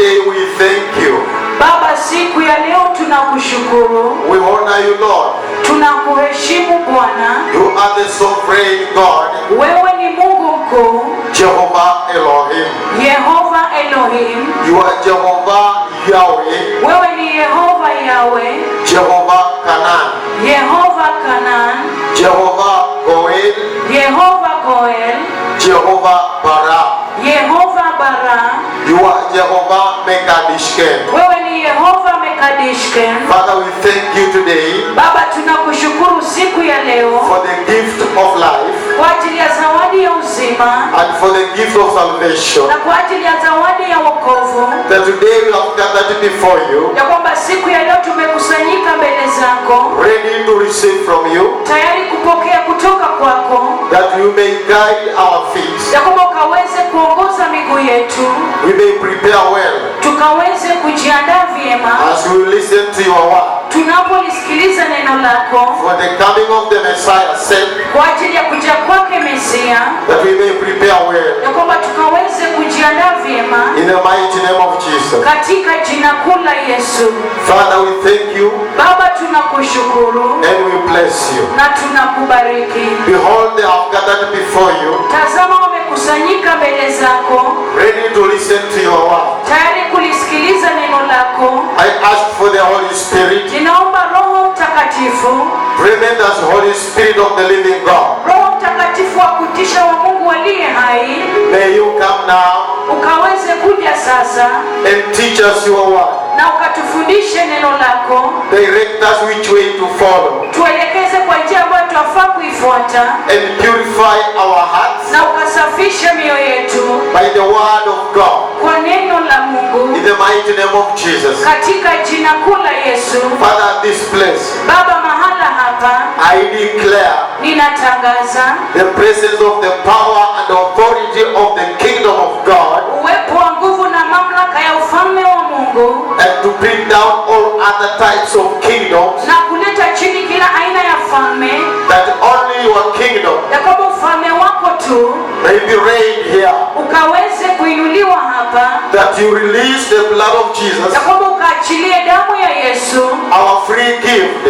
today we thank you. Baba, siku ya leo tunakushukuru. We honor you, Lord. Tunakuheshimu Bwana. You are the sovereign God. Wewe ni Mungu mkuu. Jehovah Elohim. Yehova Elohim. You are Jehovah Yahweh. Wewe ni Yehova Yahweh. Jehovah Canaan. Yehova Canaan. Jehovah Goel. Yehova Goel. Jehovah Bara. Yehova Bara. You are Jehovah Mekadishken. Wewe ni Yehova Mekadishken. Father, we thank you today. Baba, tunakushukuru siku ya leo For the gift of life. kwa ajili ya zawadi ya uzima And for the gift of salvation. na kwa ajili ya zawadi ya wokovu. That today we have gathered before you. Ya kwamba siku ya leo tumekusanyika mbele zako, Ready to receive from you. tayari kupokea kutoka kwako, That you may guide our feet. ya kwamba ukaweze kuongoza miguu yetu, We may prepare well. tukaweze kujiandaa vyema As we listen to your word. tunapolisikiliza neno lako, For the coming of the Messiah sake. kwa ajili ya kuja kwake Mesia, That we may prepare well. ya kwamba tukaweze kujiandaa vyema In the mighty name of Jesus. katika jina kuu la Yesu. Father, we thank you. Baba, tunakushukuru And we bless you. na tunakubariki. Behold, they have gathered before you. Tazama, wamekusanyika mbele zako, Ready to listen to your word. tayari kulisikiliza neno lako. I ask for the Holy Spirit. Ninaomba Roho Mtakatifu, Tremendous Holy Spirit of the living God. Roho Mtakatifu wa kutisha wa Mungu aliye hai, May you come now ukaweze kuja sasa and teach us your word. na ukatufundishe neno lako, Direct us which way to follow. tuelekeze kwa njia ambayo tunafaa kuifuata, And purify our hearts na ukasafishe mioyo yetu by the word of God. kwa neno la Mungu, In the mighty name of Jesus. katika jina kuu la Yesu. Father, at this place, Baba, mahala hapa I declare ninatangaza the presence of the power and authority of the kingdom of God. uwepo wa nguvu na mamlaka ya ufalme wa Mungu, And to bring down all other types of kingdoms. na kuleta chini kila aina ya falme, That only your kingdom ya kwamba ufalme wako tu may be reigned here. ukaweze kuinuliwa hapa, That you release the blood of Jesus, ya kwamba ukaachilie damu ya Yesu, our free gift,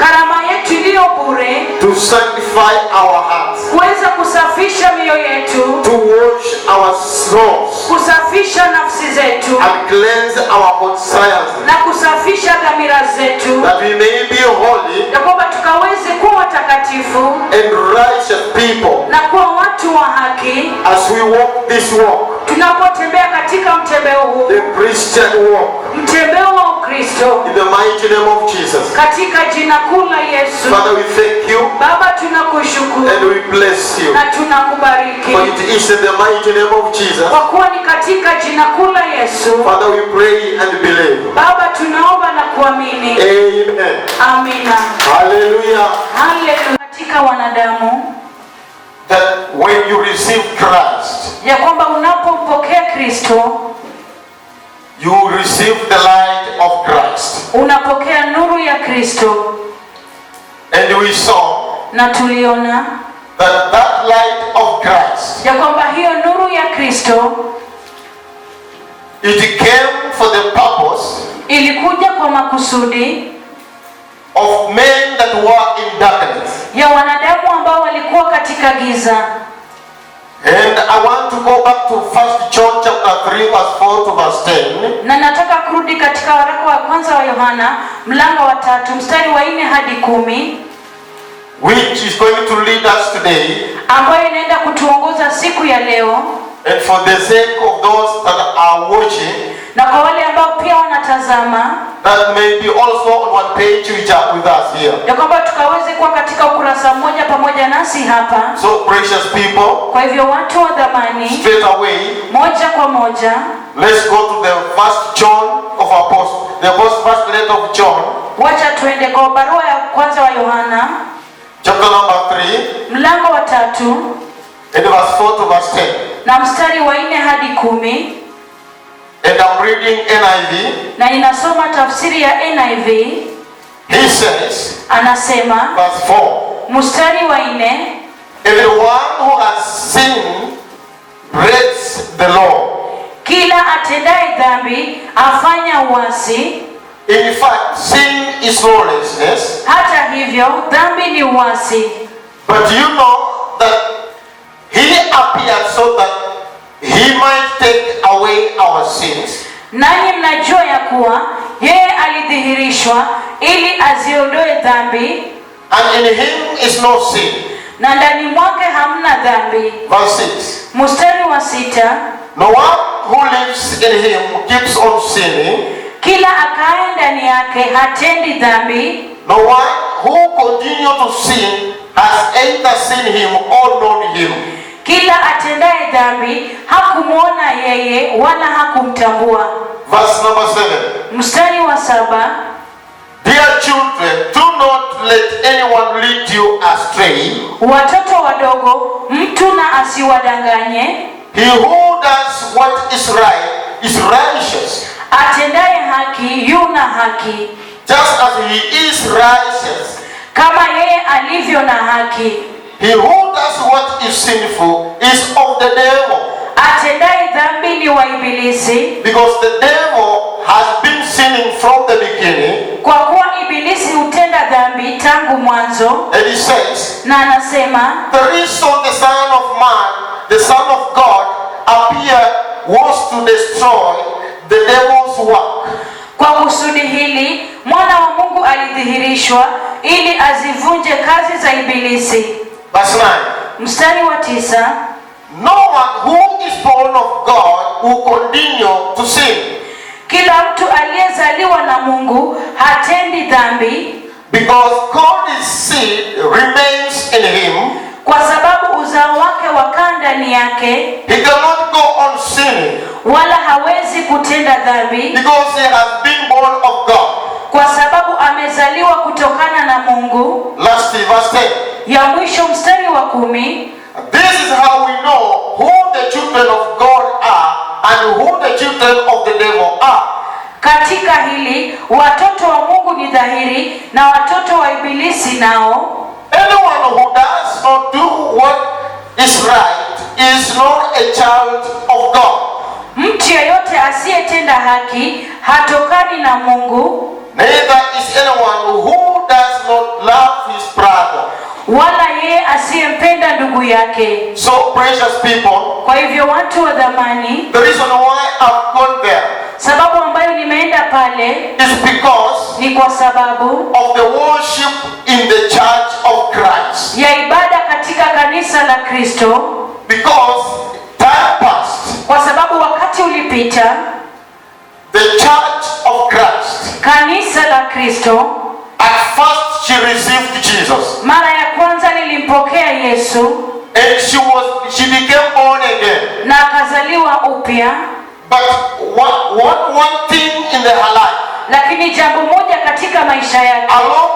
karama yetu iliyo bure, to sanctify our hearts, kuweza kusafisha mioyo yetu, to wash our souls, kusafisha nafsi zetu and cleanse our conscience, na kusafisha dhamira zetu, that we may be holy ya kwamba tukaweze kuwa watakatifu and righteous people na kuwa watu wa haki as we walk this walk, tunapotembea katika mtembeo huu, the Christian walk, mtembeo wa Ukristo, in the mighty name of Jesus. katika jina kuu la Yesu. Father, we thank you Baba, tunakushukuru and we bless you. na tunakubariki, For it is in the mighty name of Jesus. kwa kuwa ni katika jina kuu la Yesu. Father, we pray and believe. Baba, tunaomba na kuamini. Amen. Amina. Hallelujah. Haleluya. Katika wanadamu, That when you receive Christ, ya kwamba unapompokea Kristo you receive the light of Christ. unapokea nuru ya Kristo, And we saw na tuliona that light of Christ, ya kwamba hiyo nuru ya Kristo it came for the purpose ilikuja kwa makusudi of men that were in darkness. ya wanadamu ambao walikuwa katika giza. And I want to go back to 1 John chapter 3 verse 4 to verse 10. Na nataka kurudi katika waraka wa kwanza wa Yohana mlango wa 3 mstari wa 4 hadi 10, Which is going to lead us today. ambayo inaenda kutuongoza siku ya leo, And for the sake of those that are watching, na kwa wale ambao pia wanatazama, that may be also on one page which are with us here. ya kwamba tukaweze kuwa katika ukurasa mmoja pamoja nasi hapa. So precious people, Kwa hivyo watu wa dhamani, straight away, moja kwa moja let's go to the first John of Apostle, the first letter of John, wacha tuende kwa barua ya kwanza wa Yohana chapter number 3, mlango wa 3 and verse 4 to verse 10. na mstari wa 4 hadi 10, And I'm reading NIV. na ninasoma tafsiri ya NIV. He says, Anasema verse 4, mstari wa 4, everyone who has sinned breaks the law. Kila atendaye dhambi afanya uasi. In fact, sin is lawlessness. Hata hivyo dhambi ni uasi. But you know that he appeared so that he might take away our sins. Nanyi mnajua ya kuwa yeye alidhihirishwa ili aziondoe dhambi. And in him is no sin. Na ndani mwake hamna dhambi. Verse 6. Mstari wa 6. No one who lives in him keeps on sinning. Kila akaye ndani yake hatendi dhambi. No one who continues to sin has either seen him or known him. Kila atendaye dhambi hakumwona yeye wala hakumtambua. Verse number 7. Mstari wa 7. Dear children, do not let anyone lead you astray. Watoto wadogo, mtu na asiwadanganye. He who does what is right is righteous. Atendaye haki yuna haki. Just as he is righteous. Kama yeye alivyo na haki. He who does what is sinful is of the devil. Atendaye dhambi ni wa ibilisi. Because the devil has been sinning from the beginning. Kwa kuwa ibilisi hutenda dhambi tangu mwanzo. And he says, na anasema, the reason the Son of Man, the Son of God, appeared was to destroy the devil's work. Kwa kusudi hili mwana wa Mungu alidhihirishwa ili azivunje kazi za ibilisi. Verse 9. Mstari wa 9. No one who is born of God will continue to sin. Kila mtu aliyezaliwa na Mungu hatendi dhambi. Because God's seed remains in him. Kwa sababu uzao wake wakaa ndani yake. He cannot go on sinning. Wala hawezi kutenda dhambi. Because he has been born of God. Kwa sababu amezaliwa kutokana na Mungu. Last verse 10. Ya mwisho mstari wa 10. This is how we know who the children of God are and who the children of the devil are. Katika hili watoto wa Mungu ni dhahiri na watoto wa ibilisi nao. Anyone who does not do what is right is not a child of God. Mtu yeyote asiyetenda haki hatokani na Mungu. Neither is anyone who does not love his brother. Wala yeye asiyempenda ndugu yake. So precious people, kwa hivyo watu wa dhamani, the reason why I've gone there, sababu ambayo nimeenda pale, is because ni kwa sababu of the worship in the church of Christ. Ya ibada katika kanisa la Kristo. Because time passed. Kwa sababu wakati ulipita. The church of Christ. Kanisa la Kristo. At first she received Jesus. Mara ya kwanza nilimpokea Yesu. And she became born again. Na akazaliwa upya. But one thing in her life. Lakini jambo moja katika maisha yake. Along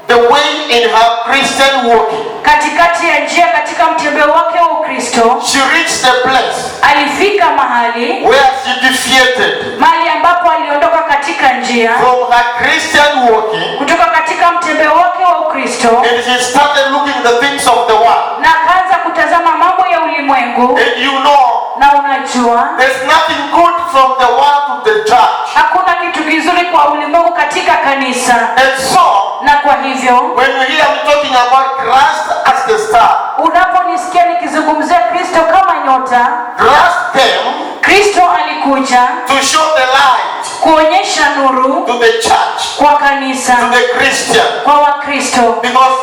the way in her Christian walking. Katikati ya njia katika mtembeo wake wa Ukristo. She reached a place. Alifika mahali. Where she deviated. Mahali ambapo aliondoka katika njia. From her Christian walking. Kutoka katika mtembeo wake wa Ukristo. And she started looking the things of the world. Na akaanza kutazama mambo ya ulimwengu. And you know. Na unajua. There's nothing good from the world to the church. Hakuna kitu kizuri kwa ulimwengu katika kanisa. And so. Na kwa hivyo. When you hear me talking about Christ as the star. Unaponisikia nikizungumzia Kristo kama nyota. Christ came. Kristo alikuja. To show the light. Kuonyesha nuru. To the church. Kwa kanisa. To the Christian. Kwa Wakristo. Because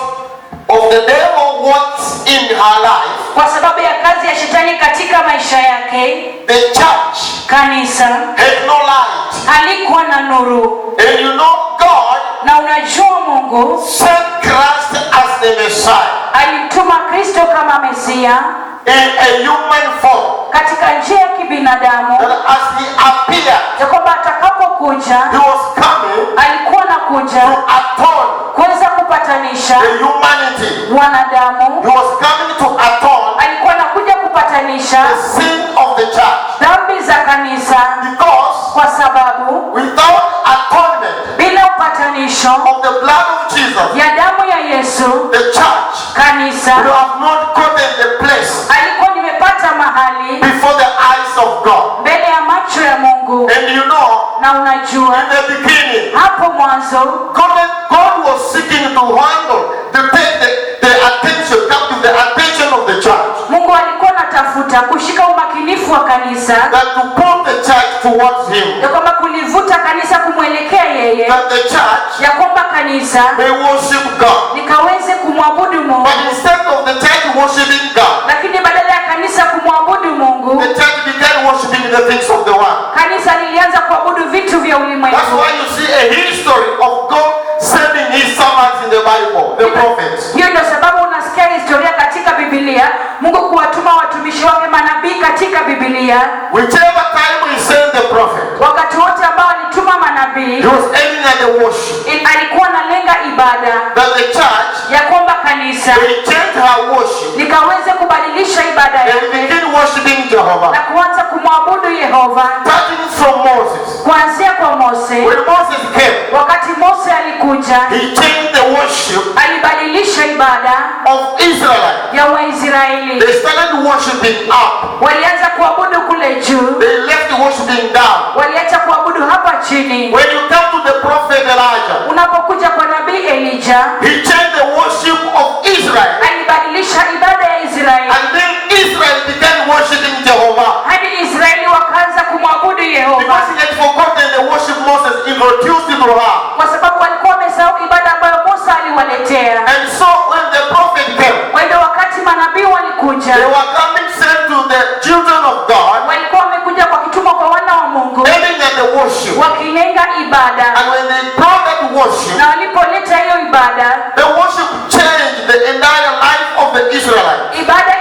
of the devil works in her life. Kwa sababu ya kazi ya shetani katika maisha yake. The church. Kanisa. Had no light. Halikuwa na nuru. And you know God. Na unajua Mungu. Sent Christ as the Messiah. Alimtuma Kristo kama Mesia. In a human form. Katika njia ya kibinadamu. And as he appeared. Ya kwamba atakapokuja. He was coming. Alikuwa anakuja. To atone. Kuweza kupatanisha. The humanity. Wanadamu. He was coming to atone. Alikuwa anakuja kupatanisha. The sin of the church. Dhambi za kanisa. Because. Kwa sababu. Without atonement. Bila upatanisho. Of the blood of Jesus. Ya damu ya Yesu. The church. Kanisa. You have not gotten the place. Alikuwa nimepata mahali. Before the eyes of God. Mbele ya macho Mwajua, in the beginning, hapo mwanzo God was seeking to handle, to take the attention, captive the attention of the church. Mungu alikuwa anatafuta kushika umakinifu wa kanisa, That to pull the church towards him. ya kwamba kulivuta kanisa kumwelekea yeye, That the church ya kwamba kanisa may worship God. likaweze kumwabudu Mungu. But instead of the church worshiping God, Lakini badala ya kanisa kumwabudu Mungu, the church began worshiping the things of the world. kanisa lilianza kuabudu vitu vya That's ulimwengu. why you see a history of God sending his servants in the Bible, the prophets. Hiyo ndio sababu unasikia historia katika Biblia, Mungu kuwatuma watumishi wake manabii katika Biblia. Whichever time he sent the prophet, Wakati wote ambao alituma manabii, he was aiming at the worship. alikuwa analenga ibada, That the church ya kwamba kanisa may change her worship likaweze kubadilisha ibada and yake begin worshiping Jehovah. na kuanza kumwabudu Yehova. Starting from Moses. Kuanzia kwa Mose, When Moses came, wakati Mose alikuja, he changed the worship alibadilisha ibada of Israelites. ya Waisraeli. They started worshiping up. Walianza kuabudu kule juu, They left worshiping down. waliacha kuabudu hapa chini. When you come to the prophet Elijah, Unapokuja kwa nabii Elijah, he changed the worship of Israel. alibadilisha ibada ya Israeli, And then Israel began worshiping Jehovah. hadi Israeli wakaanza kumwabudu Yehova, Because he had forgotten the worship Moses introduced to her. kwa sababu walikuwa wamesahau ibada ambayo Musa aliwaletea. And so when the prophet came, Kwa hiyo wakati manabii walikuja, they were coming sent to the children of God, walikuwa wamekuja kwa kitumwa kwa wana wa Mungu, aiming at the worship. wakilenga ibada, And when they brought that worship, na walipoleta hiyo ibada, the worship changed the entire life of the Israelites. ibada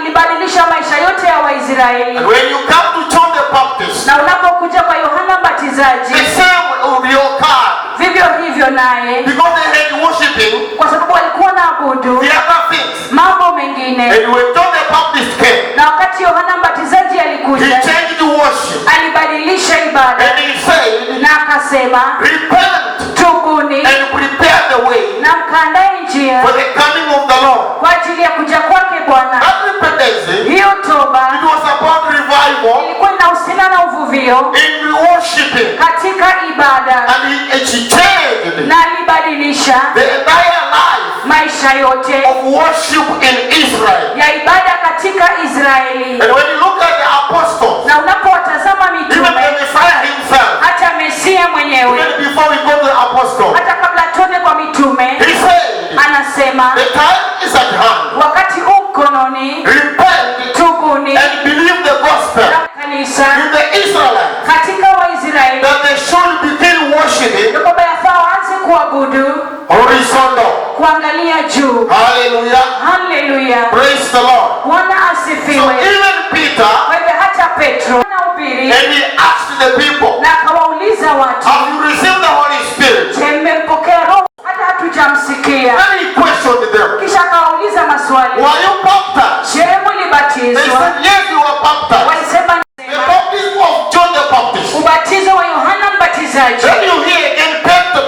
ilibadilisha maisha yote ya Waisraeli. And when you come to John the Baptist, Na unapokuja kwa Yohana Mbatizaji, the same will occur. vivyo hivyo naye, Because they had worshiping kwa sababu walikuwa na abudu the other things. mambo mengine. And when John the Baptist came, Na wakati Yohana Mbatizaji he alikuja, changed the worship. alibadilisha ibada And he said, na akasema, repent tubuni and prepare the way na mkaandae njia for the coming of the Lord. kwa ajili ya kuja kwake Bwana. That repentance, Hiyo toba it was about revival ilikuwa inahusiana na uvuvio in worshiping. katika ibada, And he changed na alibadilisha the entire life maisha yote of worship in Israel. ya ibada katika Israeli. And when you look at the apostles, Na unapowatazama even mitume, the Messiah himself, hata Mesia mwenyewe, even before we go to the apostles, hata kabla tuende kwa mitume, he said, anasema the time is at hand. wakati huu mkononi, Repent tubuni and believe the gospel na kanisa in the Israelites, katika Waisraeli, that they should begin worshiping ya kwamba yafaa waanze kuabudu horizontal. kuangalia juu. Hallelujah. Haleluya, Praise the Lord. Bwana So asifiwe. even Peter, Kwa hivyo hata Petro anahubiri and he asked the people, na akawauliza watu, have you received the Holy Spirit? je, mmempokea Roho? Hata hatujamsikia. Then he questioned them, Kisha akawauliza maswali, were you baptized? je, They mlibatizwa? said, yes, you were baptized. Walisema The baptism of John the Baptist. ubatizo wa Yohana Mbatizaji. Then you hear again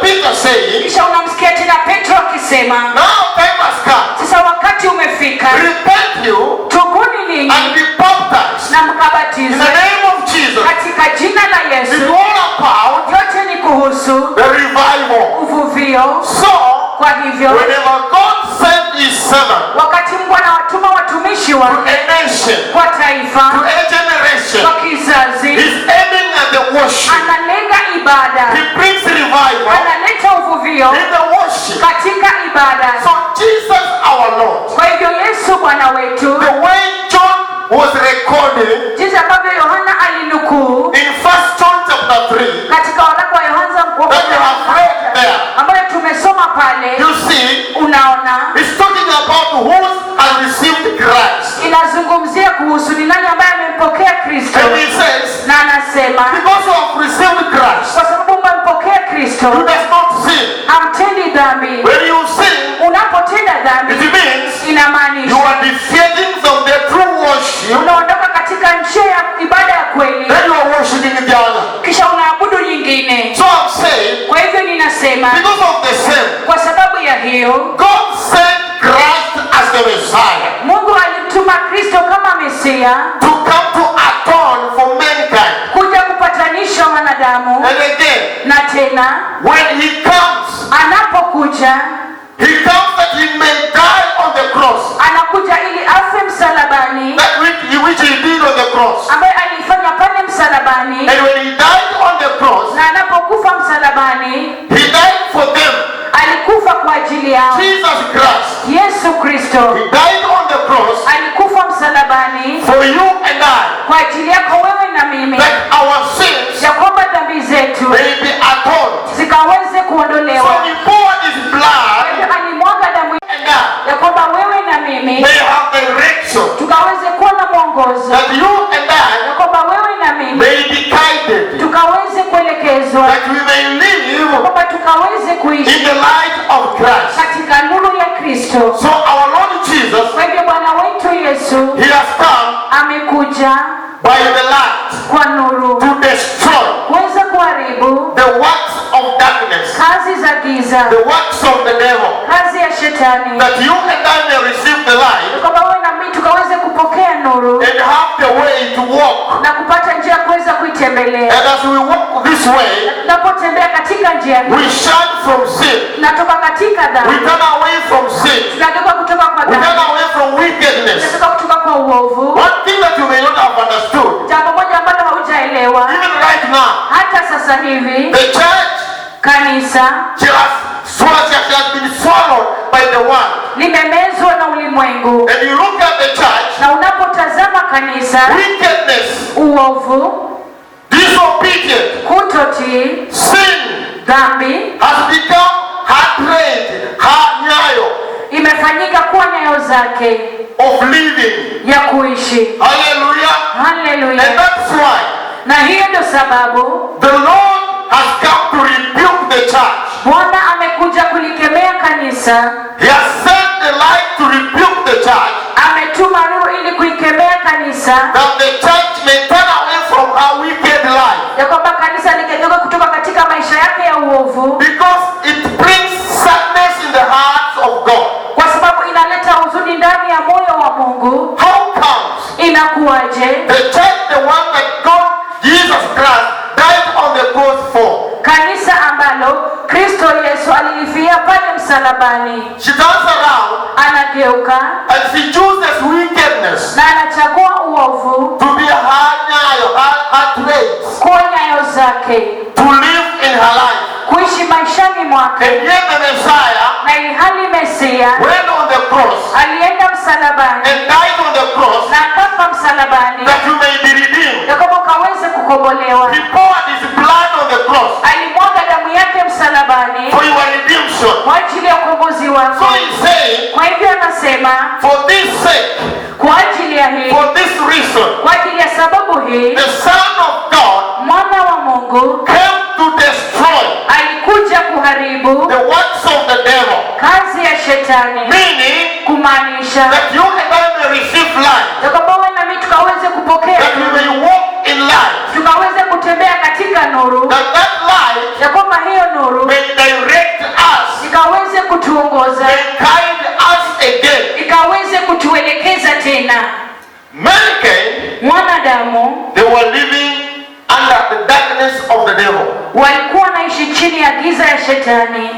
Peter saying, Kisha unamsikia tena Petro akisema, now time has come. sasa wakati umefika, Repent you tubuni ninyi and be baptized na in mkabatizwe the name of Jesus. katika jina la It's Yesu. all about Yote ni kuhusu the revival. uvuvio. So, Kwa hivyo whenever God sent his servant wakati Mungu anawatuma watumishi to wake a nation, kwa taifa, to a generation, kwa kizazi, he's aiming at the worship. analenga ibada, He brings revival analeta uvuvio in the worship. katika ibada. So Jesus our Lord, Kwa hivyo Yesu Bwana wetu, the way John was recording jinsi ambavyo Yohana alinukuu in 1 John chapter 3, katika waraka wa Yohana that you have read there, ambayo tumesoma pale, you see, unaona he's talking about who has received Christ. inazungumzia kuhusu ni nani ambaye amempokea Kristo, And he says, na anasema because you have received Christ, kwa sababu umempokea Kristo you does not sin. hamtendi dhambi. When you sin, Unapotenda dhambi it means you inamaanisha are defeating from the true worship, unaondoka katika njia ya ibada ya kweli, then you are worshiping the other. kisha unaabudu nyingine. So I'm saying, Kwa hivyo ninasema because of the sin, kwa sababu ya hiyo God sent Christ as the Messiah Mungu alimtuma Kristo kama Mesia to come to atone for mankind. kuja kupatanisha wanadamu. And again, tena when he comes, anapokuja, he comes that he may die on the cross. anakuja ili afe msalabani, That which he did on the cross. ambaye alifanya pale msalabani. And when he died on the cross, Na anapokufa msalabani, he died for them. alikufa kwa ajili yao. Jesus Christ. Yesu Kristo He died on the cross alikufa msalabani for you and I. kwa ajili yako wewe na mimi, That our sins ya kwamba dhambi zetu may be atoned. zikaweze So kuondolewa. he poured his Kwa blood hivyo alimwaga damu and I ya kwamba wewe na mimi may have direction. tukaweze kuwa na mwongozo, That you and ya I kwamba wewe na mimi may be guided. tukaweze kuelekezwa, That we may live kwamba tukaweze in kuishi the light of Christ. katika nuru ya Kristo. So our Lord Jesus, Kwa hivyo Bwana wetu Yesu he has come amekuja by the light kwa nuru to destroy kuweza kuharibu the works of darkness, kazi za giza, the works of the devil. kazi ya shetani, That you and I may receive the light kwamba wewe na mimi tukaweze kupokea nuru and have the way to walk. na kupata njia ya kuweza kuitembelea. And as we walk this way, Tunapotembea katika njia hii, we shun from sin. tunatoka katika We dhambi, turn away from sin. tunatoka kutoka kwa We turn dhambi, away from wickedness. tunatoka kutoka kwa uovu. One thing that you may not have understood, Jambo moja ambalo haujaelewa even right now, hata sasa hivi, the church, kanisa she has been swallowed by the world. limemezwa na ulimwengu, And you look at the church, na unapotazama kanisa, wickedness, uovu, disobedience, kutotii, sin dhambi has become her trade, her nyayo imefanyika kuwa nyayo zake of living. ya kuishi. Hallelujah. And Haleluya! that's why Na hiyo ndio sababu the Lord has come to rebuke the church. Bwana amekuja kulikemea kanisa, He has sent the light to rebuke the church, ametuma nuru ili kulikemea kanisa, that the church may turn away from her wicked life, ya kwamba kanisa likageuka kutoka katika maisha yake ya uovu, because it brings sadness in the hearts of God. kwa sababu inaleta huzuni ndani ya moyo wa Mungu. How comes Inakuwaje the church, the one that God, Jesus Christ, died on the cross for? kanisa ambalo Kristo Yesu alilifia pale msalabani, She turns around anageuka and she chooses wickedness na anachagua uovu to be her nyayo, her traits, kuwa nyayo zake, to live in her life. kuishi maishani mwake. And yet the Messiah Na ilhali Mesia went on the cross alienda msalabani and died on the cross na akafa msalabani, that you may be redeemed. ya kwamba ukaweze kukombolewa. He poured his blood on the cross Alimwaga damu yake msalabani for your redemption. kwa ajili ya ukombozi So wako. he's saying, Kwa hivyo anasema for this sake, kwa ajili ya hii, for this reason, kwa ajili ya sababu hii, the Son of God mwana wa Mungu came to destroy alikuja kuharibu the works of the devil. kazi ya shetani, Meaning kumaanisha that you and I may receive life, ya kwamba wewe na mimi tukaweze kupokea that we may nuru, walk in life, tukaweze kutembea katika nuru, that light ya kwamba hiyo nuru may direct us, ikaweze kutuongoza, may guide us again. ikaweze kutuelekeza tena. Mankind, Mwanadamu they were living under the darkness of the devil. walikuwa wanaishi chini ya giza ya shetani,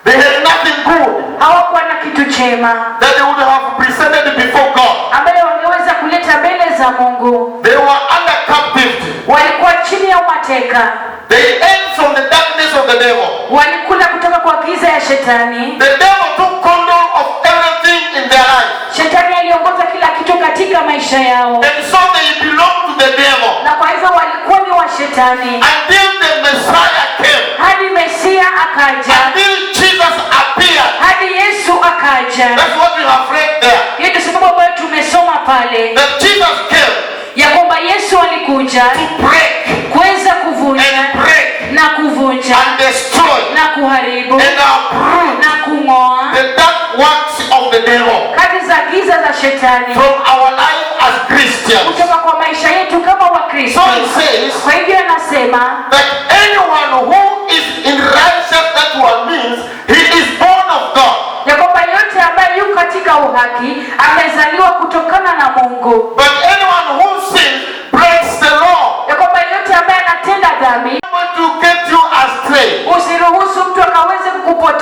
They had nothing good hawakuwa na kitu chema that they would have presented before God. ambayo wangeweza kuleta mbele za Mungu. They were under captivity. Walikuwa chini ya umateka, They ate from the darkness of the devil. walikula kutoka kwa giza ya shetani. The devil took control of everything in their life. Shetani aliongoza kila kitu katika maisha yao, And so they belonged to the devil na kwa hivyo walikuwa ni wa shetani until the Messiah came. hadi Mesia akaja, Until Jesus appeared. hadi Yesu akaja. That's what we have read there. Hiyo ndio sababu ambayo tumesoma pale, That Jesus came ya kwamba Yesu alikuja to break kuweza kuvunja and break na kuvunja and destroy na kuharibu and uproot na kung'oa the dark works of the devil kazi za giza za shetani from our life as Christians. kutoka kwa maisha yetu kama So Wakristo. he says Kwa hivyo anasema that anyone who is in righteousness, that one means he is born of God. ya kwamba yote ambaye yuko katika uhaki amezaliwa kutokana na Mungu, But anyone who sins breaks the law. ya kwamba yote ambaye anatenda dhambi, I want to get you astray.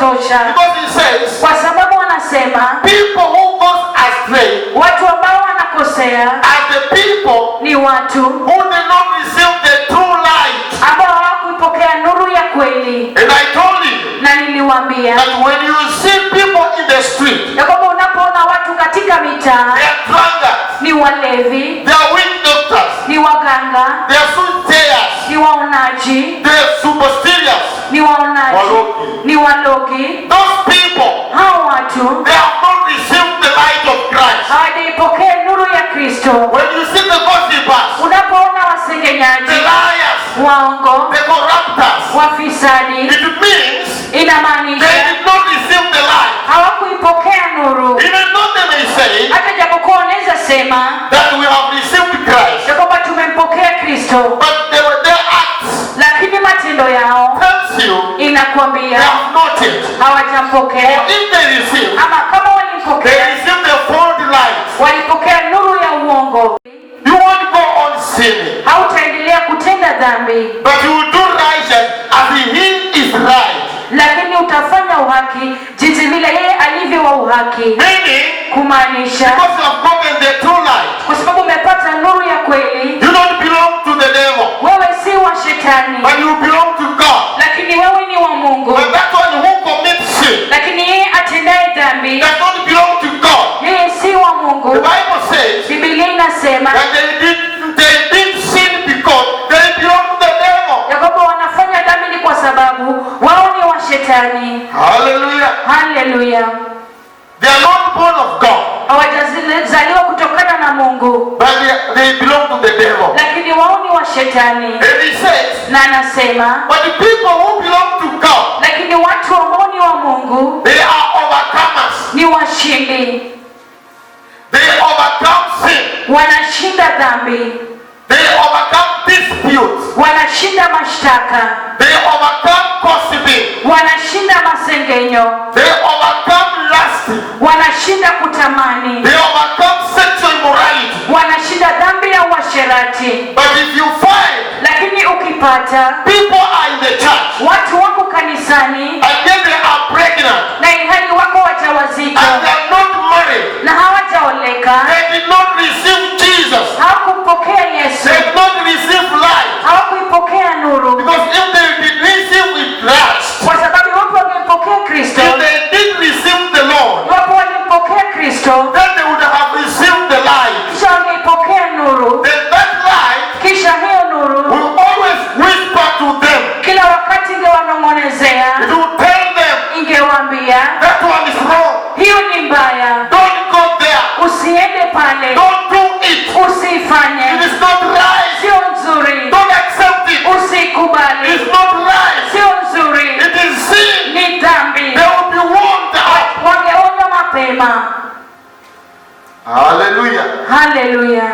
kupotosha, Because he says, kwa sababu anasema people who go astray watu ambao wanakosea are the people ni watu who did not receive the true light. ambao hawakuipokea nuru ya kweli. And I told you Na niliwaambia that when you see people in the street, ya kwamba unapoona watu katika mitaa they are drunkards, ni walevi, they are witch doctors, ni waganga, they are soothsayers, ni waonaji, they are superstitious. ni waonaji, Walogi. ni walogi. Those people, Hao watu they have not received the light of Christ. hawajaipokea nuru ya Kristo. When you see the gossipers, Unapoona the wasengenyaji, liars, waongo, the corruptors, wafisadi, it means they inamaanisha did not receive the light. hawakuipokea nuru. Even though they may say Hata japokuwa wanaweza sema that we have received Christ, ya kwamba tumempokea Kristo, but their acts lakini matendo yao tells you they inakwambia have not yet. hawajampokea. Or if they receive, Ama kama they walimpokea, receive the false light. walipokea nuru ya uongo, You won't go on sinning, hautaendelea kutenda dhambi, but you will do righteous as he is right. lakini utafanya uhaki jinsi vile yeye alivyo wa uhaki. Meaning, Kumaanisha because you have gotten the true light, kwa sababu umepata nuru ya kweli, you don't belong to the devil, wewe si wa shetani, but you belong to God. lakini wewe ni wa Mungu. But that one who commits sin Lakini yeye atendaye dhambi, does not belong to God. yeye si wa The Mungu. Bible says Biblia inasema that they did sin because they belong to the devil. ya kwamba wanafanya dhambi ni kwa sababu wao ni wa shetani. Hallelujah. Haleluya! They are not born of God, Hawajazaliwa kutokana na Mungu, but they belong to the devil. lakini wao ni wa shetani. And he says, Na anasema but the people who belong to God, lakini watu ambao ni wa Mungu they are overcomers. ni washindi, They overcome sin. wanashinda dhambi, They overcome disputes. wanashinda mashtaka, They overcome gossiping. wanashinda masengenyo, They overcome lusting. wanashinda kutamani, They overcome sexual immorality. wanashinda dhambi ya uasherati. But if you find Lakini ukipata people are in the church watu wako kanisani and then they are pregnant na ilhali wako wajawazito and they are not married, na hawajaoleka, they did not receive Jesus. hawakumpokea Yesu, They did not receive light. hawakuipokea nuru, Because if they did receive with lust, kwa sababu iwapo wangempokea Kristo, if they did receive the Lord, iwapo walimpokea Kristo, then they would have received the light. kisha wangeipokea nuru, Then that light kisha hiyo nuru will always whisper to them. kila wakati ingewanong'onezea, It will tell them ingewaambia that one is wrong. hiyo ni mbaya, Don't go there. usiende pale, Don't do it. usifanye, It is not right. sio nzuri, Don't accept it. usikubali, It's not right. sio nzuri, It is sin. ni dhambi. They will be warned out. Wangeona mapema. Hallelujah. Haleluya!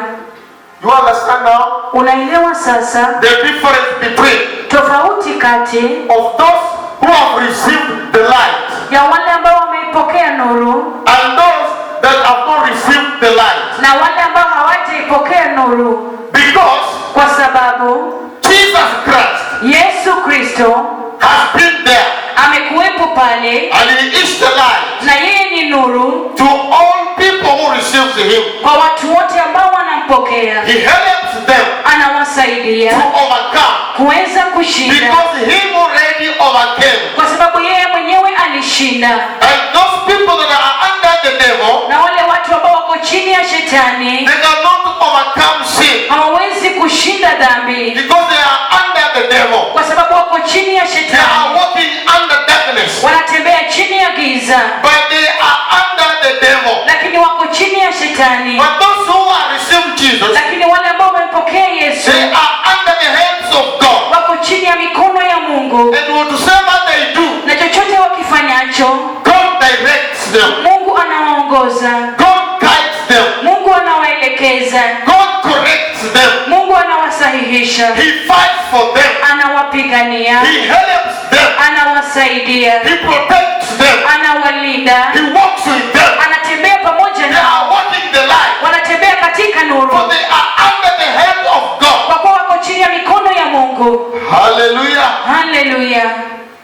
You understand now Unaelewa sasa the difference between tofauti kati of those who have received the light ya wale ambao wameipokea nuru and those that have not received the light. na wale ambao hawajaipokea nuru, Because kwa sababu Jesus Christ Yesu Kristo has been there amekuwepo pale and he is the light na yeye ni nuru to all people who receive him. kwa watu wote ambao wanampokea. He helps them Anawasaidia to overcome kuweza kushinda because he already overcame. kwa sababu yeye mwenyewe alishinda. And those people that are under the devil, Na wale watu ambao wako chini ya shetani they cannot overcome sin hawawezi kushinda dhambi because they are under the devil. kwa sababu wako chini ya They are shetani, walking under darkness, wanatembea chini ya giza, but they are under the devil. lakini wako chini ya shetani. But those who are received Jesus, Lakini wale ambao wamempokea Yesu they are under the hands of God. wako chini ya mikono ya Mungu, And whatsoever they do, na chochote wakifanyacho God directs them. Mungu anawaongoza, God guides them. Mungu anawaelekeza, God corrects them. Mungu anawasahihisha, He fights for them. anawapigania, He helps them. anawasaidia, He protects them. anawalinda, He walks with them. anatembea pamoja They nao, are walking the light. wanatembea katika For nuru, they are under the hand of God. kwa kuwa wako chini ya mikono ya Mungu. Hallelujah. Haleluya!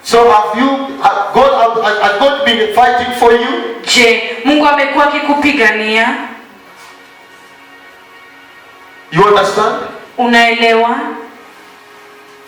So have you, God Je, Mungu amekuwa akikupigania? You understand? Unaelewa?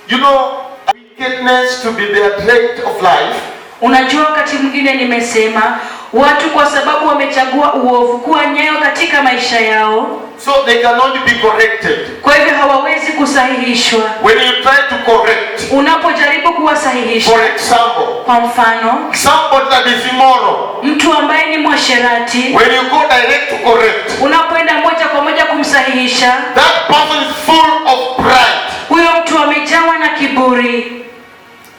You know, wickedness to be their trait of life. Unajua, wakati mwingine nimesema watu kwa sababu wamechagua uovu kuwa nyayo katika maisha yao, so they cannot be corrected. Kwa hivyo hawawezi kusahihishwa. When you try to correct, unapojaribu kuwasahihisha, for example, kwa mfano, somebody that is immoral, mtu ambaye ni mwasherati, when you go direct to correct, unapoenda moja kwa moja kumsahihisha, that person is full of pride. Huyo mtu amejawa na kiburi.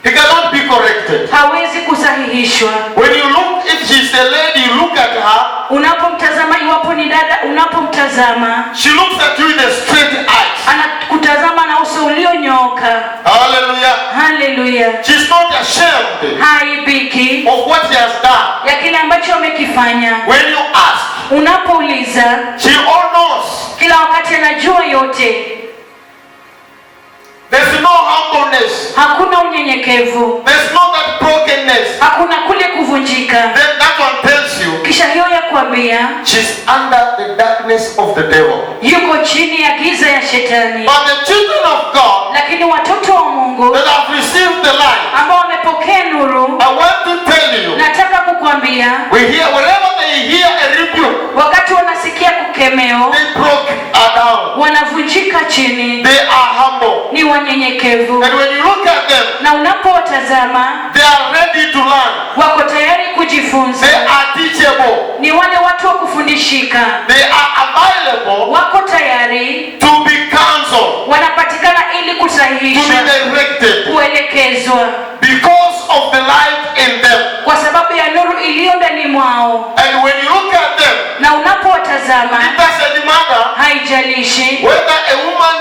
He cannot be corrected. Hawezi kusahihishwa. When you look, if she's a lady, you look at her. Unapomtazama, iwapo ni dada, unapomtazama, she looks at you with a straight eyes. Anakutazama na uso ulionyooka. Hallelujah. Hallelujah. She's not ashamed. Haibiki of what he has done. ya kile ambacho amekifanya. When you ask, unapouliza, she all knows. Kila wakati anajua yote. There's no humbleness. Hakuna unyenyekevu. There's no that brokenness. Hakuna kule kuvunjika. Then that one tells you, kisha hiyo ya kuambia, she's under the darkness of the devil. Yuko chini ya giza ya shetani. But the children of God, lakini watoto wa Mungu, that have received the light, ambao wamepokea nuru, I want to tell you, nataka kukuambia, wherever they hear a rebuke, wakati wanasikia kukemeo, they broke down. Wanavunjika chini. They are humble. Ni wanyenyekevu. And when you look at them, na unapowatazama, they are ready to learn. Wako tayari kujifunza. They are teachable. Ni wale watu wa kufundishika. They are available. Wako tayari to be counseled. Wanapatikana ili kusahihishwa. To be directed. Kuelekezwa. Because of the light in them. Kwa sababu ya nuru iliyo ndani mwao. And when you look at them, na unapowatazama, it doesn't matter haijalishi whether a woman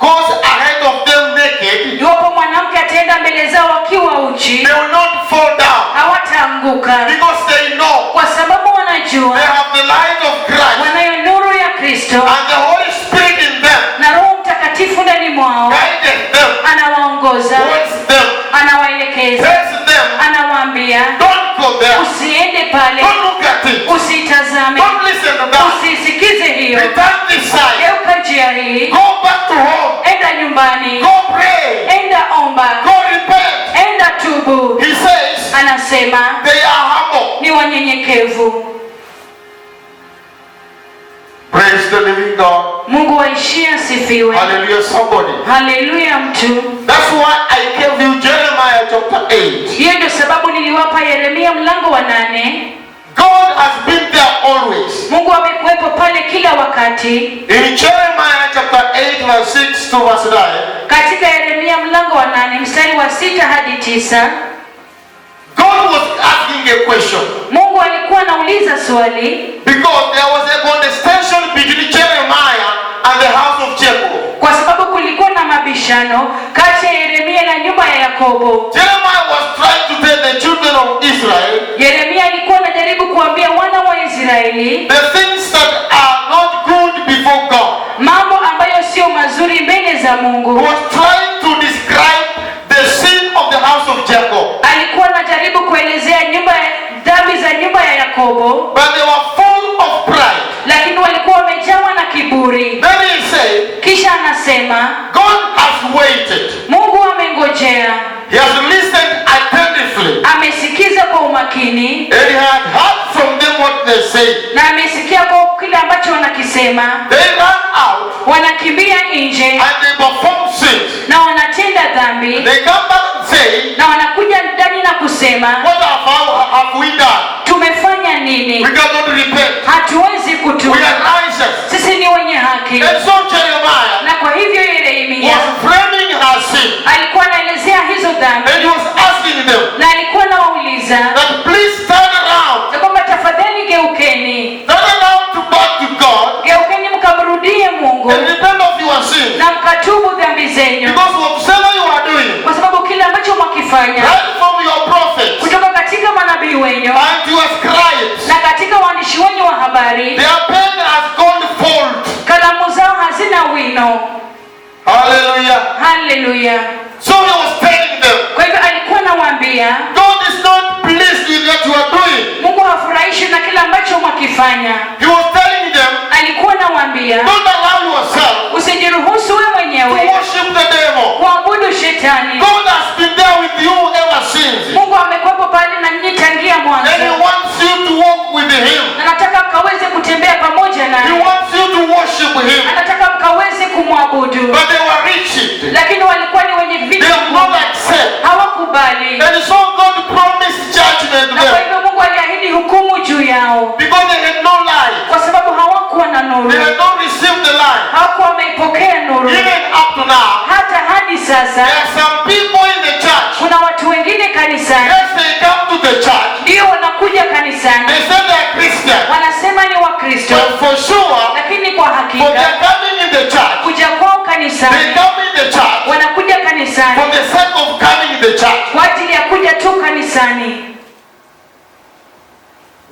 goes ahead of them naked. Iwapo mwanamke ataenda mbele zao wakiwa uchi, they will not fall down. Hawataanguka. Because they know. Kwa sababu wanajua. They have the light of Christ. Wanayo nuru ya Kristo. And the Holy Spirit in them. Na Roho Mtakatifu ndani mwao. Guided them. Anawaongoza. Warns them. Anawaelekeza. Tells them. Anawaambia. Don't go there. Usiende pale. Don't look at it. Usitazame. Don't listen to that. Usisikize hiyo. Return this side. Geuka njia hii. Go back to home. Enda nyumbani. Go pray. Enda omba. Go repent. Enda tubu. He says. Anasema. They are humble. Ni wanyenyekevu. Praise the living God. Mungu waishie asifiwe. Hallelujah somebody. Hallelujah mtu. That's why I gave you Jeremiah chapter 8. Hiyo ndio sababu niliwapa Yeremia mlango wa 8. God has been there always. Mungu amekuwepo pale kila wakati. In Jeremiah chapter 8 verse 6 to verse 9. Katika Yeremia mlango wa 8 mstari wa 6 hadi 9. God was asking a question. Mungu alikuwa anauliza swali. Because there was a contestation between Jeremiah and the house of Jacob. Kwa sababu kulikuwa na mabishano kati ya Yeremia na nyumba ya Yakobo. Jeremiah was trying to tell the children of Israel. Yeremia alikuwa anajaribu kuambia wana wa Israeli. The things that are not good before God. Mambo ambayo sio mazuri mbele za Mungu. He was trying to describe the sin of the house of Jacob. Alikuwa anajaribu kuelezea dhambi za nyumba ya Yakobo. But they were full of pride. Lakini walikuwa wamejawa na kiburi. Then he said, kisha anasema, God has waited. Mungu amengojea. He has listened attentively. Amesikiza kwa umakini. And he had heard from them what they say. Na amesikia kwa kile ambacho wanakisema. They ran out. Wanakimbia nje. And they perform sins. Na wanatenda dhambi. They come back and say, na wanakuja ndani na kusema, what have we done? Tumefanya nini? We cannot repent. Hatuwezi kutubu. We are righteous. Sisi ni wenye haki. And so Jeremiah na kwa hivyo Yeremia was framing her sin. alikuwa anaelezea hizo dhambi. And he was asking them, na alikuwa anawauliza, that please turn around. ya kwamba tafadhali geukeni. Turn around to back to God. Geukeni mkamrudie Mungu. And repent of your sins. na mkatubu dhambi zenyu. Because whatsoever you are doing, kwa sababu kile ambacho mwakifanya, right from your prophets, kutoka katika manabii wenyu, and your scribes, na katika waandishi wenyu wa habari, their pen has gone cold. Kalamu zao hazina wino. Hallelujah. Hallelujah. So he was telling them, kwa hivyo alikuwa anawaambia, God is not pleased with what you are doing. Mungu hafurahishwi na kile wakifanya. He was telling them, Alikuwa anawaambia, don't allow yourself usijiruhusu wewe to mwenyewe worship the devil. kuabudu shetani. God has been there with you ever since. Mungu amekuwepo pale na nyinyi tangia mwanzo. And He wants you to walk with Him. Anataka mkaweze kutembea pamoja He naye. wants you to worship Him. Anataka mkaweze kumwabudu. But they were rigid. Lakini walikuwa ni wenye They vitu, would not accept. hawakubali. And so God promised judgment to Na kwa them. hivyo Mungu aliahidi hukumu juu yao, Because they had no light. kwa sababu hawakuwa na nuru, They had not received the light. hawakuwa wameipokea nuru. Even up to now, Hata hadi sasa there are some people in the church. kuna watu wengine kanisani, Yes, they come to the church. ndio wanakuja kanisani, They say they are Christian. wanasema ni Wakristo, But for sure, lakini kwa for hakika their coming in the church, kuja kwao they kanisani, come in the church wanakuja kanisani for the sake of coming in the church. kwa ajili ya kuja tu kanisani.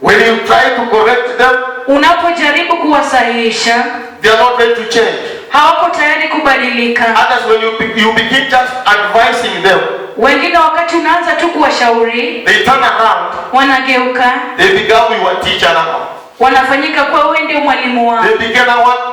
When you try to correct them, Unapojaribu kuwasahihisha, they are not ready to change. hawako tayari kubadilika. Others, when you begin just advising them, Wengine wakati unaanza tu kuwashauri, they turn around, wanageuka, they become your teacher now. wanafanyika kuwa wewe ndio mwalimu wao.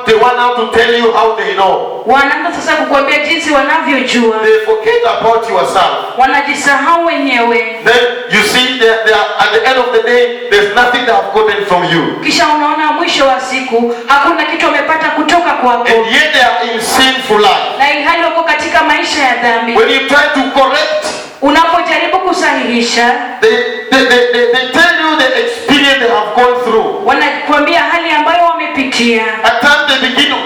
They want now to tell you how they know. Wanaanza sasa kukuambia jinsi wanavyojua, They forget about yourself. wanajisahau wenyewe. Then you see they are, at the end of the day, there's nothing they have gotten from you. Kisha unaona mwisho wa siku hakuna kitu wamepata kutoka kwako, And yet they are in sinful life. na ilhali wako katika maisha ya dhambi. When you try to correct, Unapojaribu kusahihisha, they tell you the experience they have gone through. wanakuambia hali ambayo wamepitia. At times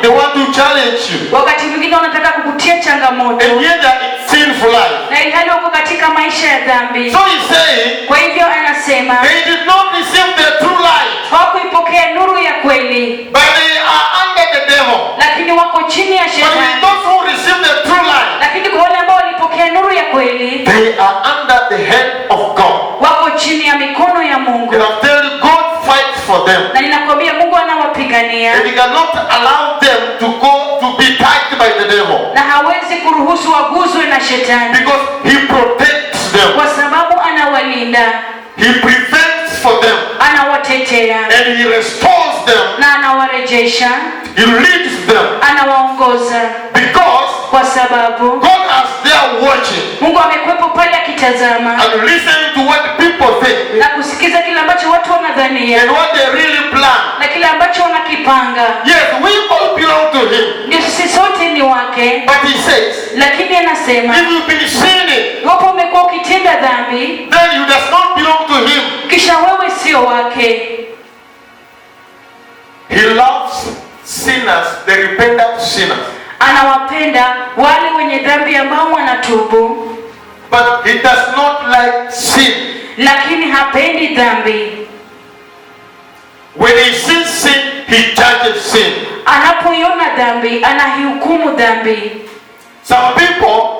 they want to challenge you. Wakati mwingine wanataka kukutia changamoto, And yet they are in sinful life. na ilhali wako katika maisha ya dhambi. So he's saying, Kwa hivyo anasema they did not receive the true light, hawakuipokea nuru ya kweli, but they are under the devil. lakini wako chini ya But with shetani. those who receive the true light, Lakini kwa wale ambao walipokea nuru ya kweli, they are under the hand of God. wako chini ya mikono ya Mungu. And I'm telling you, God fights for them. Na ninakwambia Mungu anawapigania, And He cannot allow them to be touched by the devil. na hawezi kuruhusu waguzwe na shetani, Because He protects them. kwa sababu anawalinda, He prevents for them. anawatetea And He restores them. na anawarejesha, He leads them. anawaongoza, Because kwa sababu God is there watching Mungu amekuwepo pale akitazama and listening to what people think na kusikiza kile ambacho watu wanadhania and what they really plan. na kile ambacho wanakipanga. Yes, we all belong to Him. Ndio sisi sote ni wake, But He says, lakini anasema if you've been sinning, iwapo umekuwa ukitenda dhambi, then you does not belong to Him. kisha wewe sio wake. He loves sinners, the repentant sinners. Anawapenda wale wenye dhambi ambao wanatubu, But He does not like sin. lakini hapendi dhambi. When He sees sin, He judges sin. Anapoiona dhambi, anahihukumu dhambi. Some people,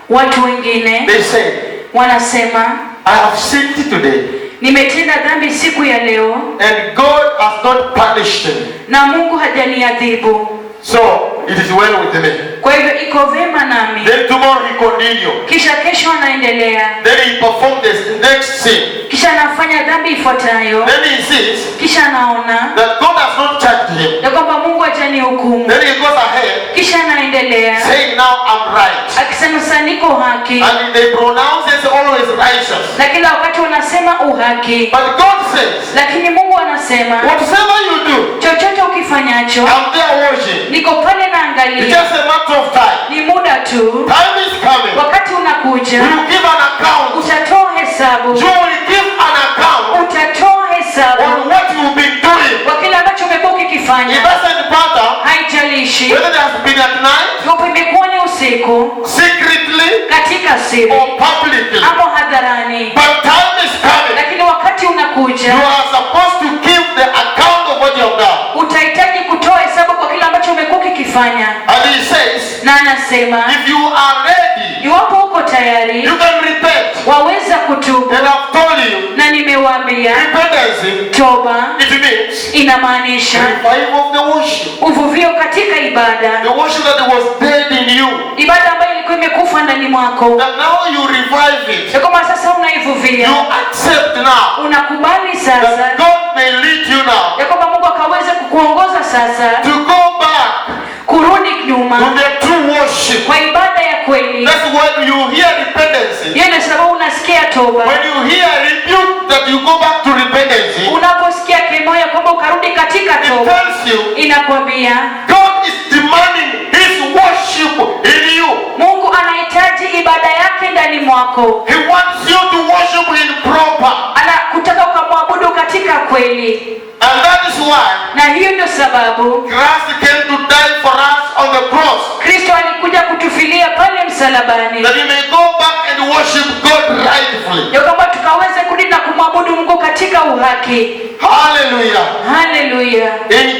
Watu wengine they say, wanasema, I have sinned today, nimetenda dhambi siku ya leo and God has not punished me. na Mungu hajaniadhibu, So it is well with me. kwa hivyo iko vema nami. Then tomorrow he continue. Kisha kesho anaendelea, Then he performs the next sin. kisha anafanya dhambi ifuatayo, Then he sees kisha anaona that God has not judged him. ya kwamba Mungu hajanihukumu, Then he goes ahead kisha anaendelea saying, now I'm right. akisema sasa niko haki, And they pronounce it always righteous. na kila wakati wanasema uhaki. But God says, Lakini Mungu anasema whatever you do, chochote ukifanyacho, I'm there watching. niko pale It's naangalia, just a matter of time. ni muda tu, Time is coming. wakati unakuja, You will give an account. utatoa hesabu, You will give an account utatoa hesabu on what you've been doing. kwa kile ambacho umekuwa It ukikifanya. doesn't matter Haijalishi whether it has been at night, iwapo imekuwa ni usiku, secretly, katika siri or publicly. hapo hadharani, But time is coming. lakini wakati unakuja, You are supposed to give the account of what you have done. utahitaji kutoa hesabu kwa kile ambacho umekuwa ukikifanya. And he says, Na anasema if you are ready, iwapo uko tayari, you can repent. waweza kutubu. And I've told you, Na nimewaambia repentance, toba it means inamaanisha revival of the worship. uvuvio katika ibada, The worship that was dead in you. ibada ambayo ilikuwa ilikuwa imekufa ndani mwako, that now you revive it. ya kwamba sasa unaivuvia, You accept now unakubali that sasa God may lead you now ya kwamba Mungu akaweze kukuongoza sasa to go back kurudi to nyuma the true worship. kwa ibada ya kweli. That's when you hear repentance. Hiyo ndio sababu unasikia toba. When you hear rebuke that you go back to repentance, Unaposikia kemo ya kwamba ukarudi katika it toba, tells you inakwambia God is demanding His worship in you. Mungu anahitaji ibada yake ndani mwako. He wants you to worship Him proper. Anakutaka ukamwabudu katika kweli. And that is why Na hiyo ndio sababu Christ came to die for us on the cross, Kristo alikuja kutufilia pale msalabani, that we may go back and worship God rightfully. ya kwamba tukaweze kurudi na kumwabudu Mungu katika uhaki. Hallelujah. Haleluya. In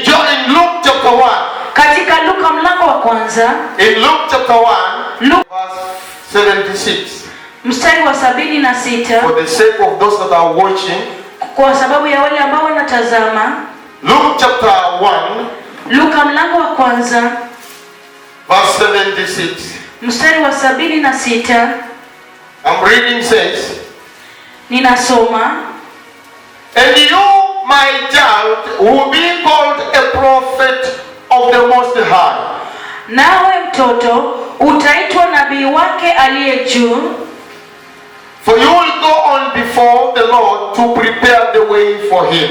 Luke chapter 1, Katika Luka mlango wa kwanza, in Luke chapter 1, Luka verse 76, mstari wa 76, for the sake of those that are watching, kwa sababu ya wale ambao wanatazama, Luke chapter 1, Luka mlango wa kwanza verse 76, mstari wa 76, I'm reading says, ninasoma: and you, my child, will be called a prophet of the Most High. nawe mtoto utaitwa nabii wake aliye juu, For you will go on before the Lord to prepare the way for Him.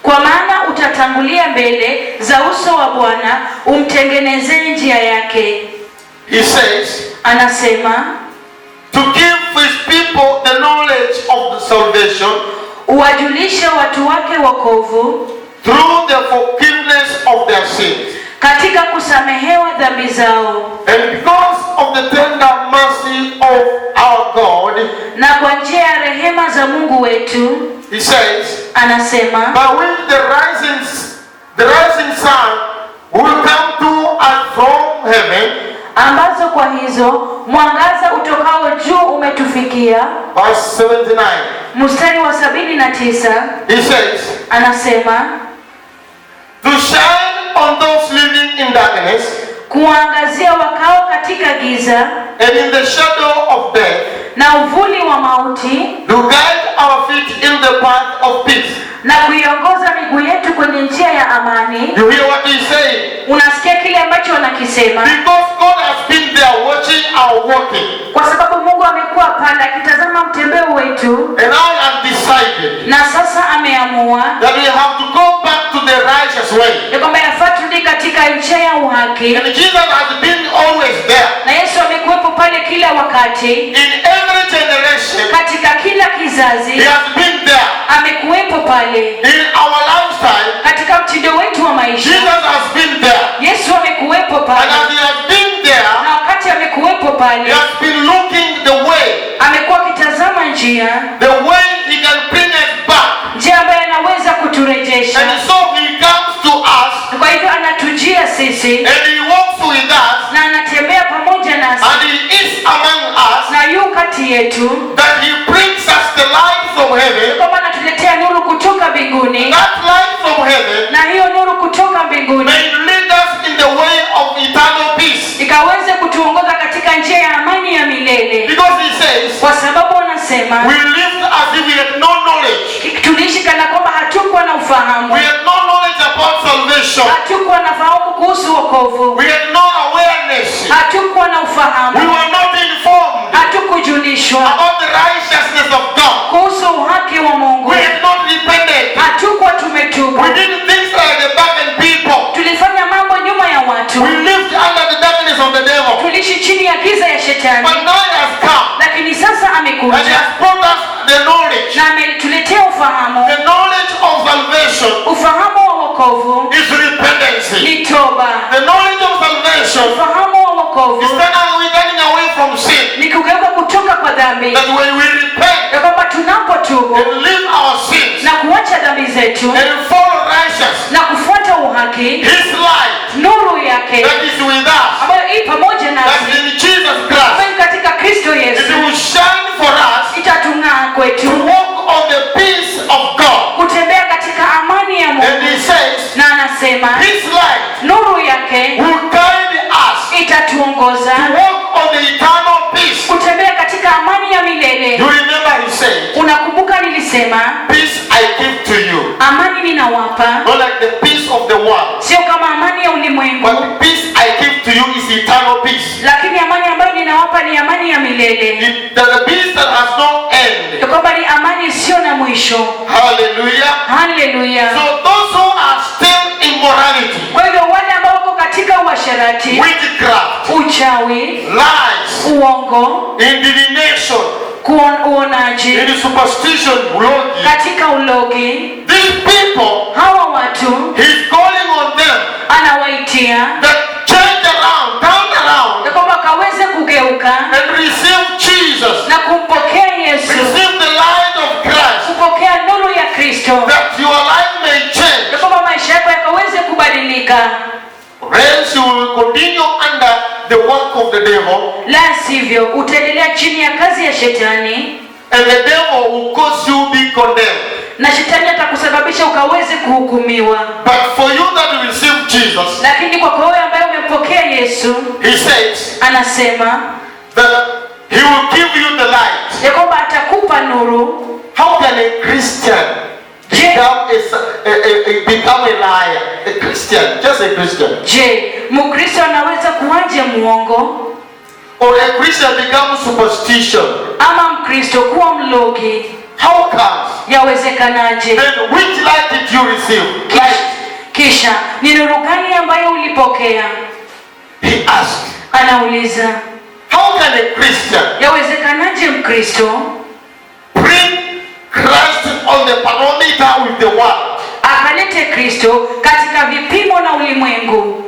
kwa maana utatangulia mbele za uso wa Bwana umtengenezee njia yake. He says, Anasema to give His people the knowledge of the salvation uwajulishe watu wake wokovu through the forgiveness of their sins. katika kusamehewa dhambi zao, And because of the tender mercy of our God, na kwa njia ya rehema za Mungu wetu. He says, Anasema by which the rising sun will come to us from heaven. ambazo kwa hizo mwangaza utokao juu umetufikia. Verse 79. Mstari wa 79 He says, anasema to shine on those living in darkness kuangazia wakao katika giza and in the shadow of death, na uvuli wa mauti, to guide our feet in the path of peace. na kuiongoza miguu yetu kwenye njia ya amani. You hear what he's saying? Unasikia kile ambacho wanakisema? Because God has been there watching our walking. Kwa sababu Mungu amekuwa pale akitazama mtembeo wetu, And I have decided na sasa ameamua that we have to go back to the righteous way. ya kwamba yafaa turudi katika njia ya uhaki. And Jesus has been always there. Na Yesu amekuwepo pale kila wakati, In every generation, katika kila kizazi He has been there. amekuwepo pale. In our lifetime, Katika mtindo wetu wa maisha Jesus has been there. Yesu amekuwepo And pale, as He has been there, na wakati amekuwepo He pale has been looking the way, amekuwa akitazama njia, the way He can bring us back. njia ambayo anaweza kuturejesha. And so He comes to us, Kwa hivyo anatujia sisi and He walks with us, na anatembea pamoja nasi and He is among us, na yu kati yetu, that He brings us the light from heaven. kwamba anatuletea nuru kutoka mbinguni, That light from heaven na hiyo nuru kutoka mbinguni may lead us in the way of eternal peace. ikaweze kutuongoza katika njia ya amani ya milele. Because He says, Kwa sababu anasema we lived as if we had no knowledge. tuliishi kana kwamba hatukuwa na ufahamu, We had no knowledge about salvation. hatukuwa na fahamu kuhusu wokovu, We had no awareness. hatukuwa na We ufahamu, were not informed hatukujulishwa about the righteousness of God. kuhusu uhaki wa Mungu, We had not repented. hatukuwa tumetubu, We did things like the darkened people. tulifanya mambo nyuma ya watu, We lived under the darkness of the devil. tuliishi chini ya giza ya shetani. But now He has come Lakini sasa and He amekuja has brought us the knowledge. na ametuletea ufahamu. The knowledge of salvation Ufahamu wa wokovu is repentance. ni toba. The knowledge of salvation Ufahamu wa is wokovu turning away from sin. ni kugeuka kutoka kwa dhambi, That when we repent ya kwamba tunapotubu and leave our sins na kuacha dhambi zetu and follow righteous, na kufuata uhaki, His light nuru yake that is with us, ambayo ii pamoja that nasi, is in Jesus Christ, ambayo katika Kristo it Yesu will shine for us itatung'aa to kwetu walk on the peace of God. kutembea katika amani ya And Mungu. He says, Na anasema His light nuru yake will guide us itatuongoza to walk on on the eternal peace. kutembea katika amani ya milele. You remember he said, Unakumbuka nilisema, peace I give to you. amani ninawapa, Not like the peace of the world. sio kama amani ya ulimwengu, But the peace I give to you is eternal peace. lakini amani ambayo ninawapa ni amani ya milele. The peace that has no end. Ya kwamba ni amani isiyo na mwisho. Hallelujah. Haleluya. So those who are still in morality, Kwa hivyo wale ambao wako katika uasherati, witchcraft, uchawi, lies, uongo, in divination, uonaji, in superstition, ulogi, katika ulogi, these people, hawa watu he's calling on them anawaitia that change around, turn around, ya kwamba kaweze kugeuka and receive Jesus, na kumpokea Yesu, receive the light of Christ, kupokea nuru ya Kristo, that your life may change. ya kwamba maisha yako yakaweze kubadilika. Else you will continue under the work of the devil, La sivyo utaendelea chini ya kazi ya shetani, and the devil will cause you be condemned. na shetani atakusababisha ukaweze kuhukumiwa. But for you that receive Jesus, Lakini kwa wewe ambaye umempokea Yesu, he says anasema that he will give you the light. ya kwamba atakupa nuru. How can a Christian become a liar? A Christian, just a Christian. Je, Mkristo anaweza kuwaje muongo? Or a Christian become superstition? Ama Mkristo kuwa mlogi? How comes? Yawezekanaje? Then which light did you receive? Kisha ni nuru gani ambayo ulipokea? He asked. Anauliza. How can a Christian Yawezekanaje Mkristo bring Christ on the barometer with the world? akalete Kristo katika vipimo na ulimwengu.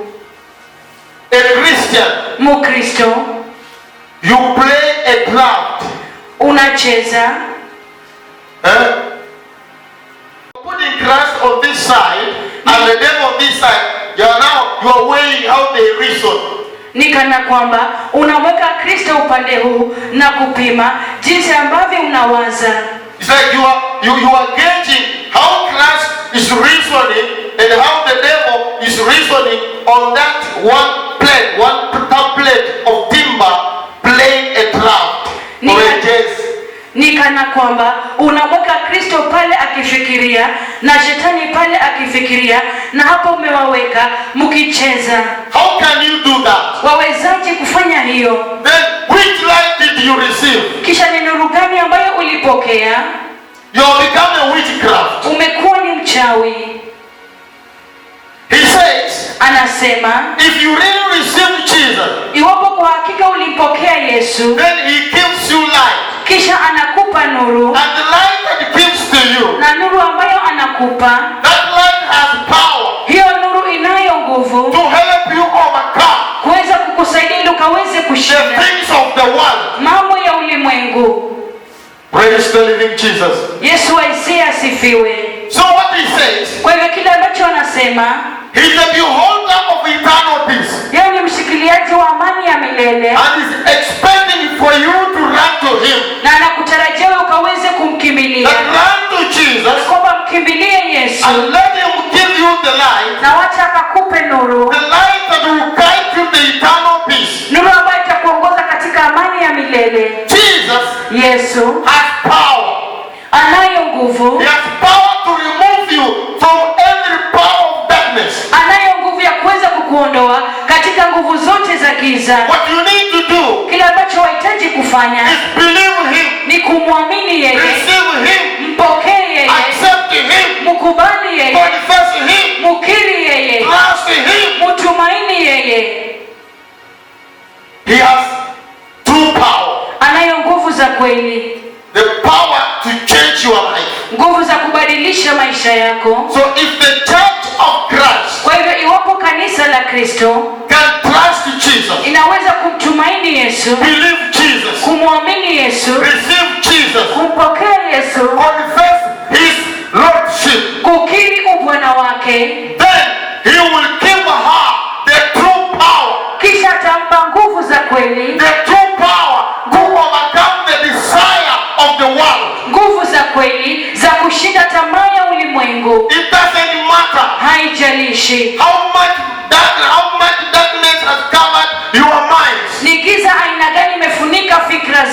A Christian, Mkristo, you play a draft. unacheza. Putting Christ on this side and the devil on this side. You are weighing how they reason. Ni kana kwamba unaweka Kristo upande huu na kupima jinsi ambavyo unawaza. It's like you are gauging how Christ is reasoning and how the devil is reasoning on that one plate of timber playing a draft or a chess. Ni kana kwamba unamweka Kristo pale akifikiria na shetani pale akifikiria, na hapo umewaweka mkicheza. How can you do that? Wawezaje kufanya hiyo? Then which light did you receive? Kisha ni nuru gani ambayo ulipokea? You have become a witchcraft. Umekuwa ni mchawi. He says, Anasema if you really receive Jesus, iwapo kwa hakika ulimpokea Yesu, then he gives you light. kisha anakupa nuru, And the light that he gives to you, na nuru ambayo anakupa, that light has power hiyo nuru inayo nguvu to help you overcome kuweza kukusaidia ili ukaweze the kushinda things of the world. mambo ya ulimwengu. Praise the living Jesus. Yesu aisiye asifiwe. So what he says, Kwa hivyo kile ambacho anasema, he's the beholder of eternal peace. yeye ni mshikiliaji wa amani ya milele, And is expecting for you to run to him. na anakutarajia wewe ukaweze kumkimbilia, That run to Jesus kwamba mkimbilie Yesu and let him give you the light. na wacha akakupe nuru, The light that will guide you to eternal peace. nuru ambayo itakuongoza katika amani ya milele. Jesus Yesu has power. anayo nguvu, He has power to remove you from every power of darkness. anayo nguvu ya kuweza kukuondoa katika nguvu zote za giza. What you need to do Kile ambacho wahitaji kufanya is believe him, ni kumwamini yeye, receive him, mpokee yeye, accept him, mkubali yeye, confess him, mkiri yeye, trust him. mtumaini yeye. He has true power. Anayo nguvu za kweli, The power to change your life. nguvu za kubadilisha maisha yako. So if the church of Christ Kwa hivyo iwapo kanisa la Kristo can trust Jesus, inaweza kumtumaini Yesu, believe Jesus, kumwamini Yesu, receive Jesus, kumpokea Yesu, confess his lordship, kukiri ubwana wake, then he will give her the true power, kisha atampa nguvu za kweli, the true power to overcome the desire of the world. nguvu za kweli za kushinda tamaa ya ulimwengu. It doesn't matter Haijalishi how much darkness has covered your minds. ni giza aina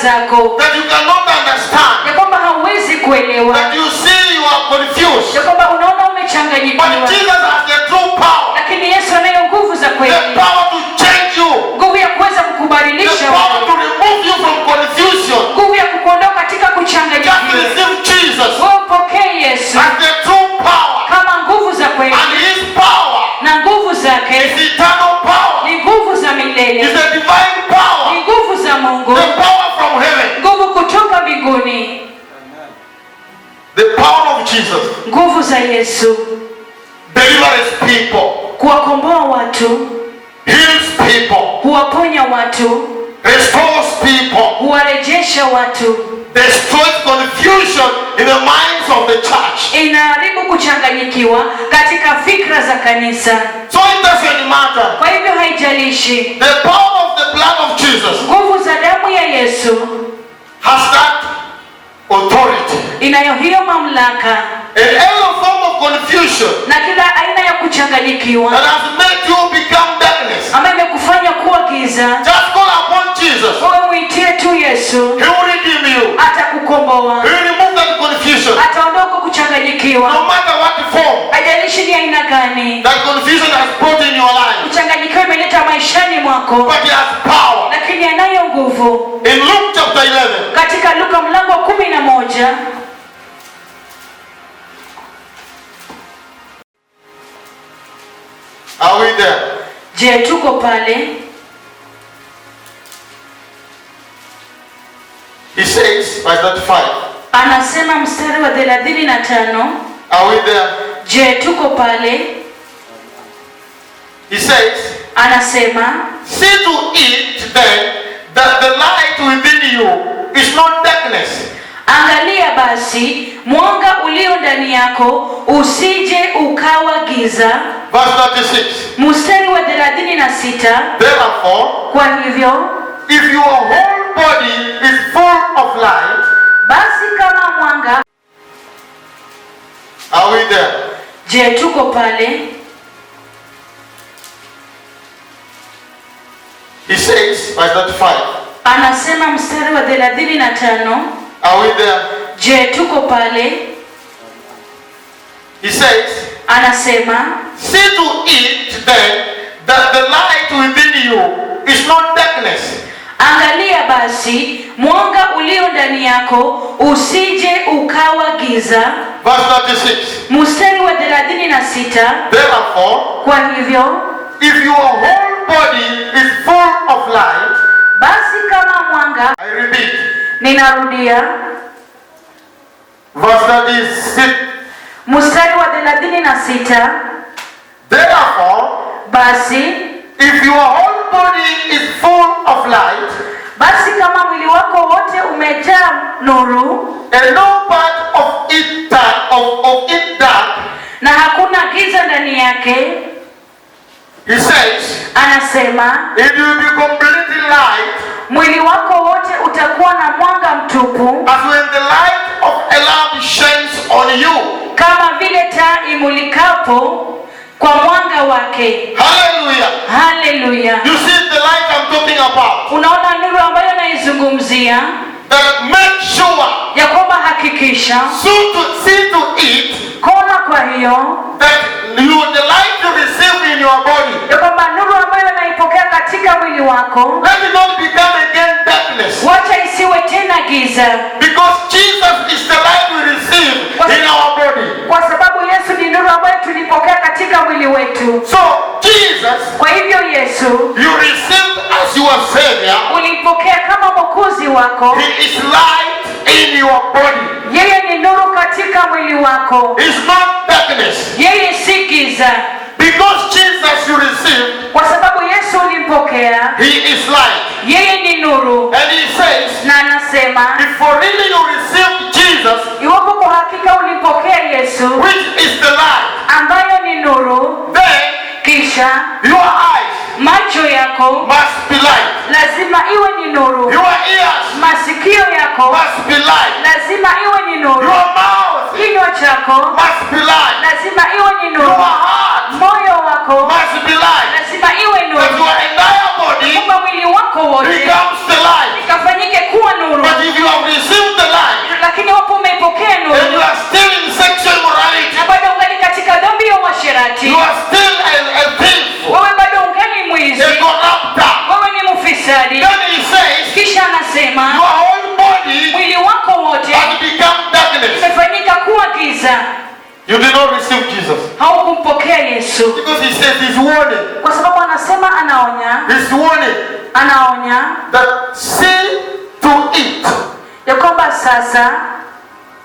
zako, that you cannot understand, ya kwamba hauwezi kuelewa, that you see you are confused. ya kwamba unaona But umechanganyikiwa. Jesus has the true power, Lakini Yesu anayo nguvu za the kweli, power to change you, nguvu ya kuweza the kukubadilisha, power to remove you from confusion. nguvu ya kukuondoa katika Just kuchanganyikiwa. receive Jesus Wewe upokee Yesu as the true power, kama nguvu za kweli, and His power na nguvu zake is eternal power, ni nguvu za is milele, a divine power, ni nguvu za Mungu, the power from heaven, nguvu kutoka mbinguni. the power of Jesus Nguvu za Yesu delivers people, kuwakomboa watu, heals people, huwaponya watu, restores people, huwarejesha watu, destroys confusion in the minds of the church. inaharibu kuchanganyikiwa katika fikra za kanisa. So it doesn't matter. Kwa hivyo haijalishi, The power of the blood of Jesus nguvu za damu ya Yesu has that authority. inayo hiyo mamlaka, And every form of confusion na kila aina ya kuchanganyikiwa that has made you become darkness, ambayo imekufanya kuwa giza, just call upon Jesus. wewe muitie tu Yesu, He will redeem you. atakukomboa, He will remove that confusion. ataondoa kuchanganyikiwa. No matter what form Haijalishi ni aina gani that confusion has brought in your life, kuchanganyikiwa imeleta maishani mwako, but He has power. lakini anayo nguvu. In Luke chapter 11, Katika Luka mlango wa 11, are we there? je, tuko pale? He says, verse 35, Anasema mstari wa 35, are we there? je, tuko pale? He says, Anasema, see to it then that the light within you is not darkness. angalia basi mwanga ulio ndani yako usije ukawa giza. Verse 36, Mstari wa 36, therefore, kwa hivyo if your whole body is full of light, basi kama mwanga. are we there? Je, tuko pale? He says, verse 35, Anasema mstari wa 35, are we there? je, tuko pale? He says, Anasema, see to it then that the light within you is not darkness. angalia basi mwanga ulio ndani yako usije ukawa giza. Verse 36, Mstari wa 36, therefore, kwa hivyo if your whole body is full of light, basi kama mwanga. I repeat, Ninarudia, verse 36, mstari wa 36, therefore, basi if your whole body is full of light, basi kama mwili wako wote umejaa nuru and no part of it dark, na hakuna giza ndani yake. he says, Anasema it will be completely light, mwili wako wote utakuwa na mwanga mtupu, as when the light of a lamp shines on you. kama vile taa imulikapo kwa mwanga wake. Hallelujah. Haleluya! You see the light I'm talking about. Unaona nuru ambayo naizungumzia, That make sure, ya kwamba hakikisha see to it kona, kwa hiyo that the light you receive in your body, ya kwamba nuru ambayo naipokea katika mwili wako, let it not become again darkness. wacha isiwe tena giza, Because Jesus is the light we receive in our body. kwa sababu Yesu ni nuru ambayo tulipokea katika mwili wetu. So Jesus, Kwa hivyo Yesu you received as your Savior. ulimpokea kama mwokozi wako. He is light in your body. Yeye ni nuru katika mwili wako, It's not darkness. yeye si giza. Because Jesus you received, Kwa sababu Yesu ulimpokea, He is light. yeye ni nuru. And He says, Na anasema if for really you received Jesus, iwapo kwa hakika ulimpokea Yesu which is the light, ambayo ni nuru, then kisha your eyes macho yako must be light. lazima iwe ni nuru, Your ears masikio yako must be light. lazima iwe ni nuru, Your mouth kinywa chako must be light. lazima iwe ni Your nuru, heart moyo wako must be light. lazima iwe That nuru, your entire body kwamba mwili wako wote becomes the light. ikafanyike kuwa nuru. mauti, You are still a thief, wewe bado ungali mwizi, a corrupter. wewe ni mfisadi. Then he says, Kisha anasema your whole body mwili wako wote has become darkness. umefanyika kuwa giza. You did not receive Jesus. Haukumpokea Yesu. Because he says he's warning. Kwa sababu anasema anaonya, He's warning that see to it. ya kwamba sasa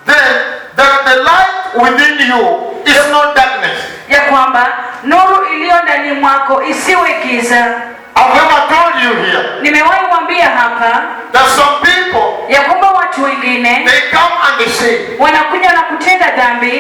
Then that the light within you is not darkness. ya kwamba nuru iliyo ndani mwako isiwe giza. I've never told you here Nimewahi kuambia hapa that some people, ya kwamba watu wengine they come and they say, wanakuja na kutenda dhambi,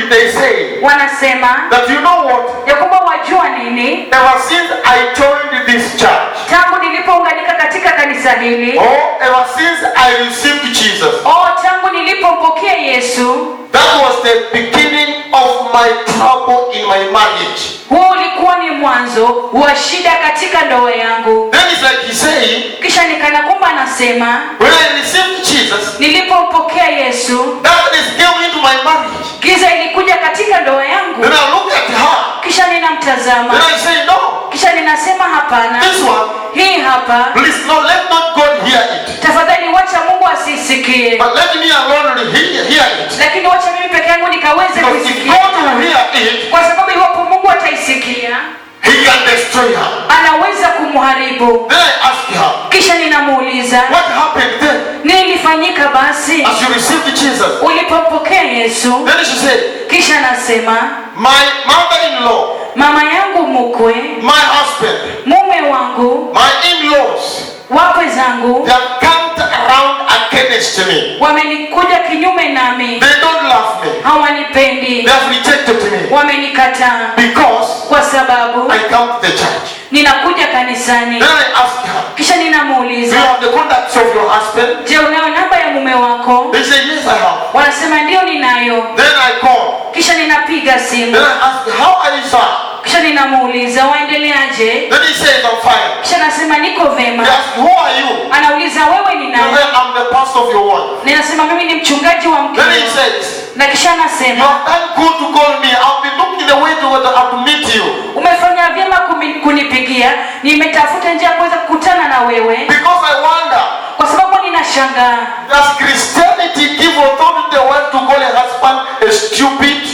they say wanasema that you know what? ya kwamba wajua nini, Ever since I joined this church, tangu nilipounganika katika kanisa hili, or ever since I received Jesus, tangu nilipompokea Yesu, that was the beginning of my trouble in my marriage. huo ulikuwa ni mwanzo wa shida katika ndoa yangu. Then it's like he's saying, Kisha nikana kwamba anasema when I received Jesus, nilipompokea Yesu, darkness came into my marriage. giza ilikuja katika ndoa yangu. Then I look at her. Kisha ninamtazama, Then I say, no, kisha ninasema hapana, this one, hii hapa, please, no, let not God hear it. tafadhali wacha Mungu asisikie, But let me alone hear it. lakini wacha mimi peke yangu nikaweze Because if kuisikia, God will hear it, kwa sababu iwapo Mungu ataisikia he can destroy her. anaweza kumharibu. Then I ask her, Kisha ninamuuliza what happened then? nini ilifanyika basi As you received Jesus? ulipompokea Yesu? Then she said, Kisha anasema my mother-in-law, mama yangu mkwe, my husband, mume wangu, my in-laws, wakwe zangu they have come around against me. wamenikuja kinyume nami, They don't love me. hawanipendi, They have rejected me. wamenikataa Because kwa sababu I come to the church. ninakuja kanisani. Then I ask her, Kisha do you ninamuuliza, have the contacts of your husband? je, unayo namba ya mume wako? They say, yes, I have. Wanasema ndio ninayo. Then I call. Kisha ninapiga simu, Then I ask, how are you, sir? kisha ninamuuliza waendeleaje? Then he says, I'm fine. Kisha nasema niko He vema. asks, who are you? Anauliza wewe ni He nani? says, I'm the pastor of your wife. Ninasema mimi ni mchungaji wa mke. Then he says, Na kisha you anasema have done good to call me. I've been looking the way to meet you. umefanya vyema kunipigia, nimetafuta njia ya kuweza kukutana na wewe, Because I wonder, kwa sababu ninashangaa, does Christianity give authority the wife to call a husband a stupid?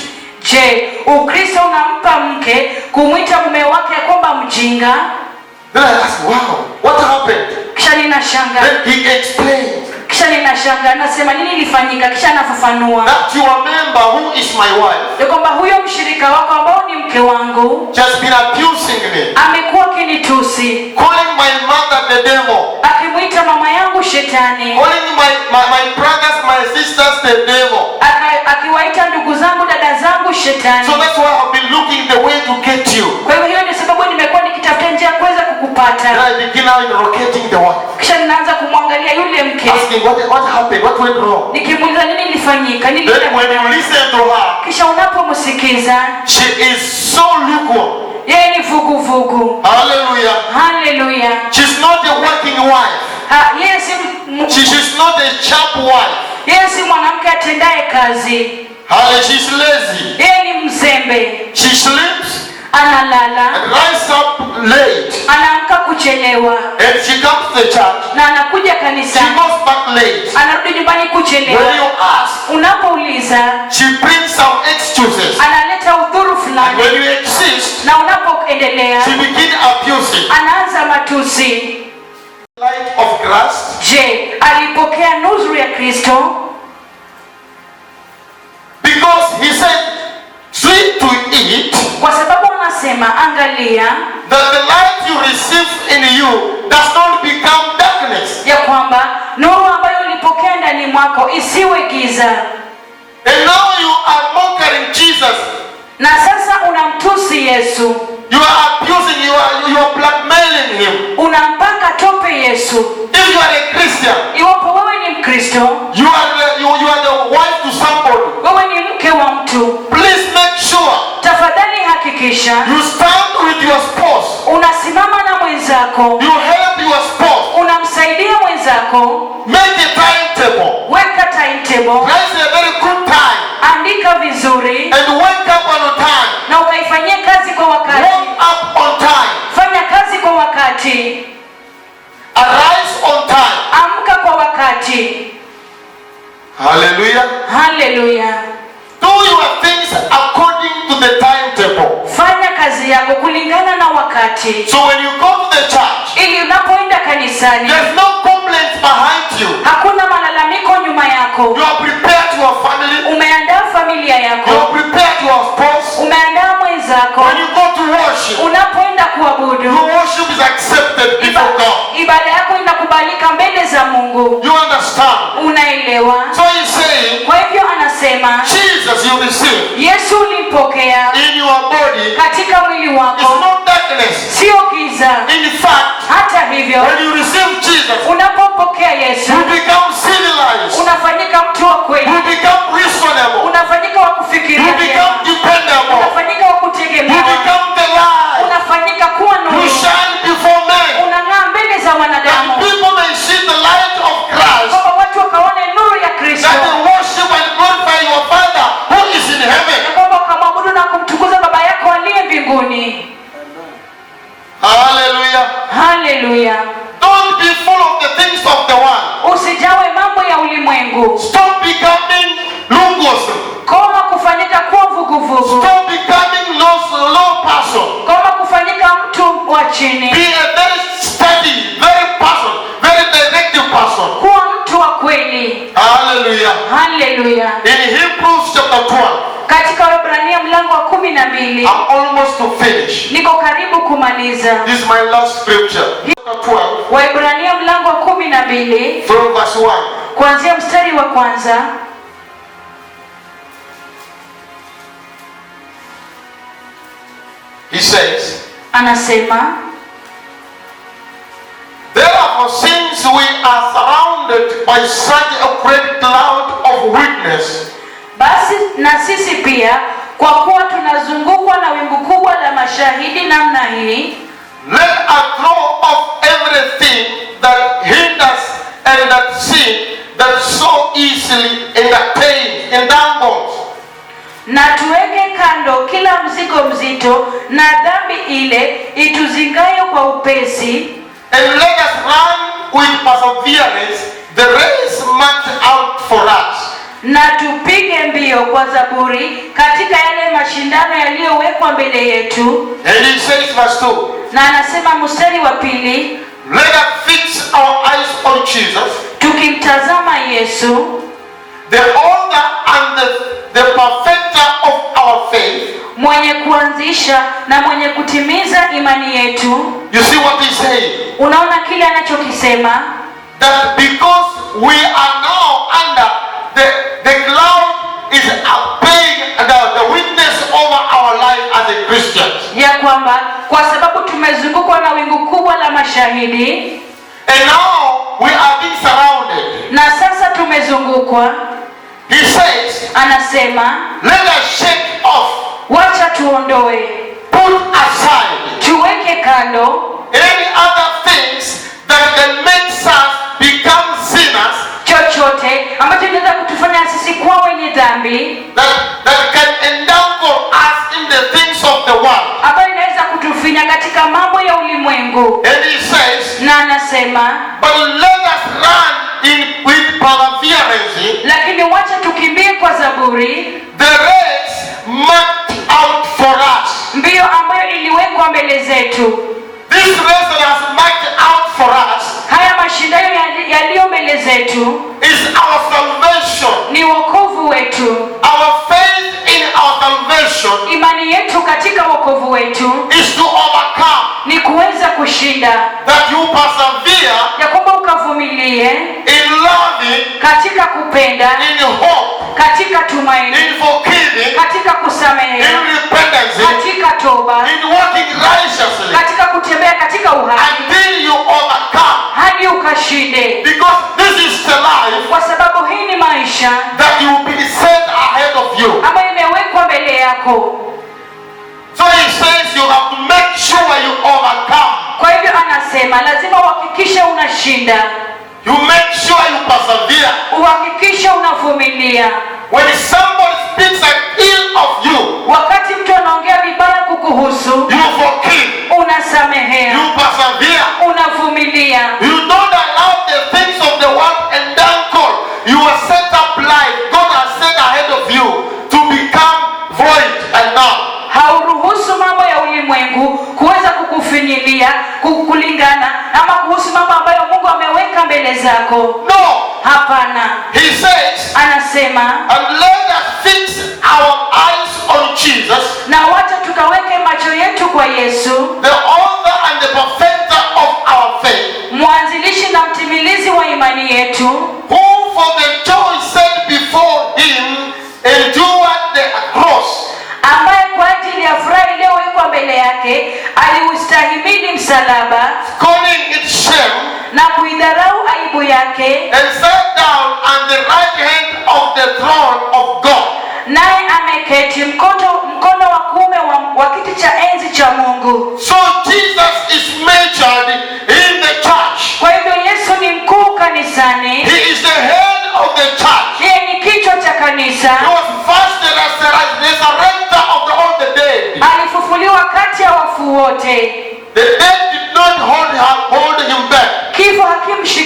je, Ukristo unampa mke kumwita mume wake ya kwamba mjinga? Then I ask, wow, what happened? Kisha ninashangaa, Then he explained kisha ninashangaa, nasema nini ilifanyika? Kisha anafafanua that your member, who is my wife, ya kwamba huyo mshirika wako ambao ni mke wangu just been abusing me, amekuwa akinitusi, calling my mother the devil, akimwita mama yangu shetani, calling my brothers, my sisters the devil. akiwaita ndugu zangu, dada zangu shetani. So that's why I've been looking the way to get you. Kwa hivyo hiyo ni sababu nimekuwa nikitafuta njia ya kuweza Then kukupata. I begin now interrogating the wife, Kisha ninaanza kumwangalia yule mke, asking what happened, what went wrong. nikimuuliza nini ilifanyika, nini Then when you ilifanyika. listen to her, Kisha unapomsikiza she is so lukewarm. yeye ni vuguvugu. Hallelujah. Haleluya! She's not a working wife. Yeye si She's not a sharp wife. yeye si mwanamke atendaye kazi, Hallelujah. She's lazy. yeye ni mzembe, She sleeps analala, and rises up late. anaamka kuchelewa, And she comes to the church. na anakuja She kanisani, goes back late. anarudi nyumbani When kuchelewa. you ask, Unapouliza she brings some excuses. analeta udhuru And fulani, when you insist, na unapoendelea she begins abusing. anaanza matusi. Light of Christ. Je, alipokea nuru ya Kristo? Because he said, see to it Kwa sababu anasema angalia, that the light you receive in you does not become darkness. ya kwamba nuru ambayo ulipokea ndani mwako isiwe giza. And now you are mocking Jesus. Na sasa unamtusi Yesu, You are abusing, you are blackmailing him. unampaka tope Yesu. If you are a Christian, Iwapo wewe ni Mkristo, you are the wife to somebody. wewe ni mke wa mtu, Please make sure tafadhali hakikisha you stand with your spouse. unasimama na mwenzako, You help your spouse. unamsaidia mwenzako. Make a timetable. Weka timetable, Place a very good time andika vizuri and wake up on time. na ukaifanyia kazi Haleluya. Do your things according to the timetable. Fanya kazi yako kulingana na wakati. So when you go to the church, Ili unapoenda kanisani, there's no complaints behind you. hakuna malalamiko nyuma yako. You are prepared to your family. Umeandaa familia You yako. are prepared to your spouse. Umeandaa mwenzako. When you go to worship, Unapoenda kuabudu, your worship is accepted before God. ibada yako inakubalika mbele za Mungu. You understand? Unaelewa? So he's saying, Kwa hivyo anasema Jesus you receive Yesu ulimpokea in your body katika mwili is wako, not darkness. sio giza. In fact, Hata hivyo, when you receive Jesus, unapompokea Yesu, you become civilized. unafanyika mtu wa kweli, You become reasonable. unafanyika wa You kufikiria become vyema, dependable. unafanyika wa You kutegemewa, become the light. unafanyika kuwa You nuru, shine before men. unang'aa mbele za That wanadamu, people may see the light of Christ. kwamba watu wakaone nuru ya Kristo, That they worship and glorify your Father who is in heaven. na kwamba ukamwabudu na kumtukuza Baba yako aliye mbinguni. Hallelujah. Haleluya. Don't be full of the things of the world. Usijawe mambo ya ulimwengu. Stop becoming lungos. Koma kufanyika kuwa vuguvugu. Stop becoming low person. Koma kufanyika mtu wa chini. Be a very steady, very person, very directive person. Kuwa mtu wa kweli. Hallelujah. Haleluya. In Hebrews chapter 12, Katika Waebrania mlango wa 12, I'm almost to finish. niko karibu kumaliza. This is my last scripture. Chapter 12, Waebrania mlango wa 12 from verse 1. kuanzia mstari wa kwanza. He says, Anasema, therefore, since we are surrounded by such a great cloud of witness, basi na sisi pia kwa kuwa tunazungukwa na wingu kubwa la mashahidi namna hii, let us throw off everything that hinders and that sin that so easily entangles. na tuweke kando kila mzigo mzito na dhambi ile ituzingayo kwa upesi, And let us run with perseverance the race marked out for us. na tupige mbio kwa zaburi katika yale mashindano yaliyowekwa mbele yetu. And he says verse 2, Na anasema mstari wa pili, let us fix our eyes on Jesus, tukimtazama Yesu, the author and the perfecter of our faith. mwenye kuanzisha na mwenye kutimiza imani yetu. You see what he's saying? Unaona kile anachokisema? That because we are now under the cloud is paying the witness over our life as a Christian. Ya kwamba kwa sababu tumezungukwa na wingu kubwa la mashahidi, And now we are being surrounded. na sasa tumezungukwa. He says, Anasema let us shake off, wacha tuondoe, put aside tuweke kando any other things that can make us become sinners, chochote ambacho kinaweza kutufanya sisi kuwa wenye dhambi, that can entangle us in the things of the world. ambayo inaweza kutufinya katika mambo ya ulimwengu. And he says, Na anasema but let us run with perseverance lakini wacha tukimbie kwa zaburi, the race marked out for us. mbio ambayo iliwekwa mbele zetu. This race that has marked out for us Haya mashindano yaliyo mbele zetu is our salvation. ni wokovu wetu, Our faith in our salvation imani yetu katika wokovu wetu is to overcome. ni kuweza kushinda, That you persevere ya kwamba ukavumilie in loving, katika kupenda, in hope, katika tumaini, in forgiving, katika kusamehe, in repentance, katika toba, in walking righteously katika kutembea katika uhaki, until you overcome. hadi ukashinde. Because this is the life Kwa sababu hii ni maisha that you will be set ahead of you. ambayo imewekwa mbele yako. So he says you have to make sure you overcome. Kwa hivyo anasema lazima uhakikishe unashinda, You make sure you persevere. uhakikishe unavumilia. When somebody speaks ill of you, Wakati mtu anaongea vibaya kukuhusu, you forgive, unasamehea, you persevere. unavumilia. You don't allow the things of the world entangle your set up life. God has set ahead ulimwengu kuweza kukufinyilia kulingana ama kuhusu mambo ambayo Mungu ameweka mbele zako. No. Hapana. He says, anasema, and let us fix our eyes on Jesus, na wacha tukaweke macho yetu kwa Yesu, the author and the perfecter of our faith, mwanzilishi na mtimilizi wa imani yetu, who for the joy set before him endured the cross, ambaye kwa ajili ya furaha iliyowekwa mbele yake aliustahimili msalaba, scorning its shame, na kuidharau aibu yake, and sat down on the right hand of the throne of God. naye ameketi mkono wa kuume wa kiti cha enzi cha Mungu. So Jesus is measured in the church. Kwa hivyo Yesu ni mkuu kanisani. He is the head of the church. Yeye ni kichwa cha kanisa. He was first the resurrector of all the dead. Alifufuliwa kati ya wafu wote. The dead did not hold him back. Kifo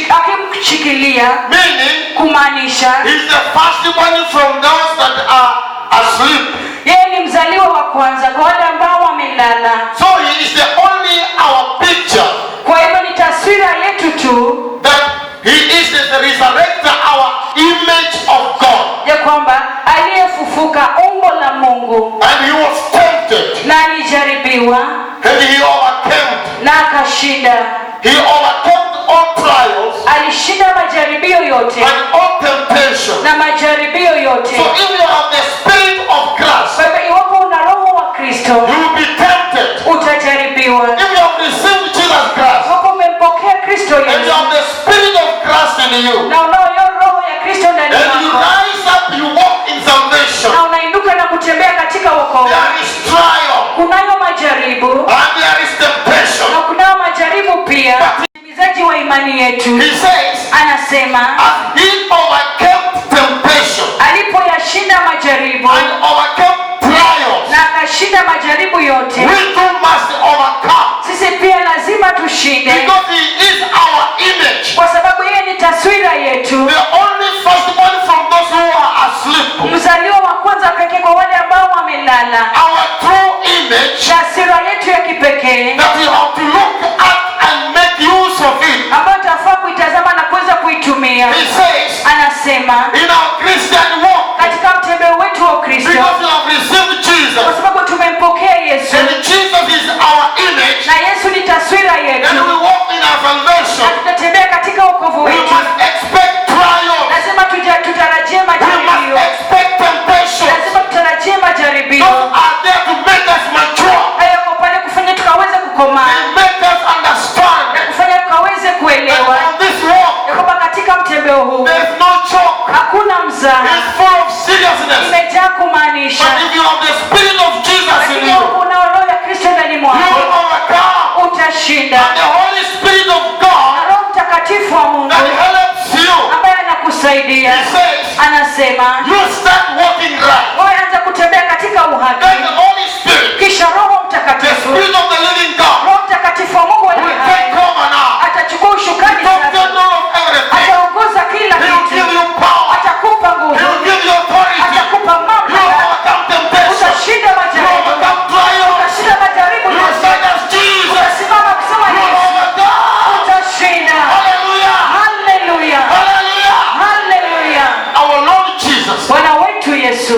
hakimshikilia, Meaning, kumaanisha he is the first one from those that are asleep. yeye ni mzaliwa wa kwanza kwa wale ambao wamelala. So he is the only our picture. Kwa hivyo ni taswira yetu tu, That he is the resurrector, our image of God. ya kwamba aliyefufuka umbo la Mungu, And he was tempted. na alijaribiwa And he overcame. na akashinda. He overcame all trials Alishinda majaribio yote and all temptation. na majaribio yote. So if you have the spirit of Christ, Kwa hivyo iwapo una roho wa Kristo, you will be tempted. utajaribiwa. If you have received Jesus Christ Iwapo umempokea Kristo and you Yesu have the spirit of Christ in you, na unayo roho ya Kristo ndani and you yako, rise up, you walk in salvation. na unainuka na kutembea katika wokovu, There is trial kunayo majaribu and there is temptation. na kunayo majaribu pia. Mtimizaji wa imani yetu He says, anasema, as he overcame temptation alipoyashinda majaribu and overcame trials, na akashinda majaribu yote, we too must overcome. sisi pia lazima tushinde, Because he is our image. kwa sababu yeye ni taswira yetu, The only firstborn from those who are asleep. mzaliwa wa kwanza pekee kwa wale ambao wamelala, Our true image taswira yetu ya kipekee that we have to look at and make use of it. ambayo tunafaa kuitazama na kuweza kuitumia. He says, Anasema in our Christian walk, katika mtembeo wetu wa Kristo, because we have received Jesus, kwa sababu tumempokea Yesu and Jesus is our image, na Yesu ni taswira yetu, and we walk in our na salvation, tutatembea katika wokovu we wetu, must expect trials. lazima tutarajie We must majaribio, expect temptations. lazima tutarajie majaribio. Those are there to make us mature. Hayo kwa pale kufanya tukaweze kukomaa, They make us understand na kufanya tukaweze that kuelewa on this walk, ya kwamba katika mtembeo huu there is no joke. hakuna mzaha, It's full of seriousness. imejaa kumaanisha. But if you have the spirit of Jesus in Lakini you, una roho ya Kristo ndani you mwako, will overcome. utashinda. And the Holy Spirit of Na God Roho Mtakatifu wa Mungu that helps you, ambaye anakusaidia, he says, anasema you start walking right. wewe anza kutembea katika Then uhaki, the Holy Spirit, kisha Roho the Mtakatifu, Spirit of the living God, Roho Mtakatifu wa Mungu aliye will hai take over now. atachukua ushukani Don't sasa, get all of everything. ataongoza kila He will kitu, give you power. atakupa He nguvu, will give you authority. atakupa You will mamlaka, overcome temptation. utashinda You will majaribu, overcome trials. utashinda majaribu You will yote, stand as Jesus. utasimama kusema You will Yesu, overcome. utashinda. Hallelujah. Haleluya, Hallelujah. haleluya. Our Lord Jesus Bwana wetu Yesu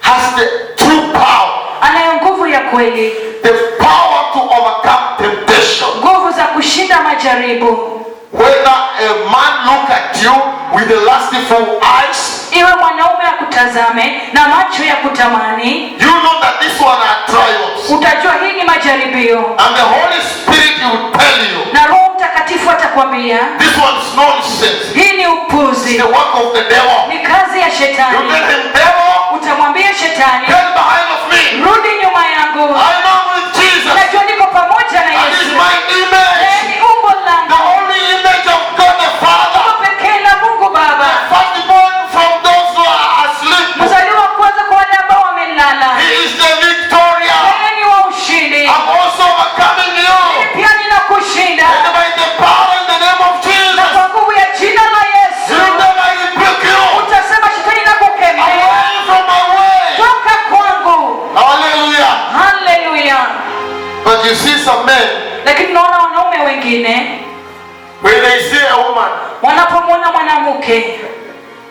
has the true power. anayo nguvu ya kweli, The power to overcome temptation. nguvu za kushinda majaribu. Whether a man look at you with the lustful eyes, Iwe mwanaume akutazame na macho ya kutamani, you know that this one are trials. utajua hii ni majaribio, And the Holy Spirit will tell you, na Roho Mtakatifu atakwambia this one's nonsense. hii ni It's upuzi, the work of the devil. ni kazi ya You shetani. tell him, devil, Utamwambia shetani, get behind of me. rudi nyuma yangu, I know with Jesus. najua niko pamoja na And it's Yesu. my image. Yeye ni umbo The langu, only image of God the Father. umbo pekee la Mungu Baba, Firstborn from those who are asleep. mzaliwa wa kwanza kwa wale ambao wamelala. He is the victorious. Yeye ni wa ushindi, I'm also overcoming you. pia ninakushinda, And by the power in the name of na Jesus, kwa nguvu ya jina la Yesu you never rebuke you. utasema shetani nakukemea, Away from my way. toka kwangu. Hallelujah. Haleluya. But you see some men, Lakini naona wanaume wengine when they see a woman, wanapomwona mwanamke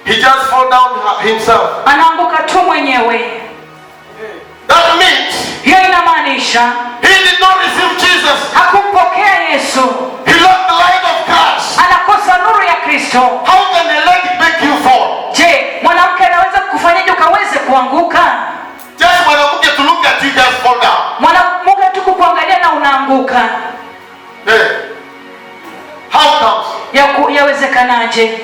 he just fall down himself. anaanguka tu mwenyewe. That means Hiyo inamaanisha he did not receive Jesus. hakumpokea Yesu. He lost the light of Christ. Anakosa nuru ya Kristo. How can a lady make you fall? Je, mwanamke anaweza kufanyaje ukaweze kuanguka? Just mwanamke to look at you just fall down. Mwanamke tu kukuangalia na unaanguka. Yeah. How comes? Yawezekanaje?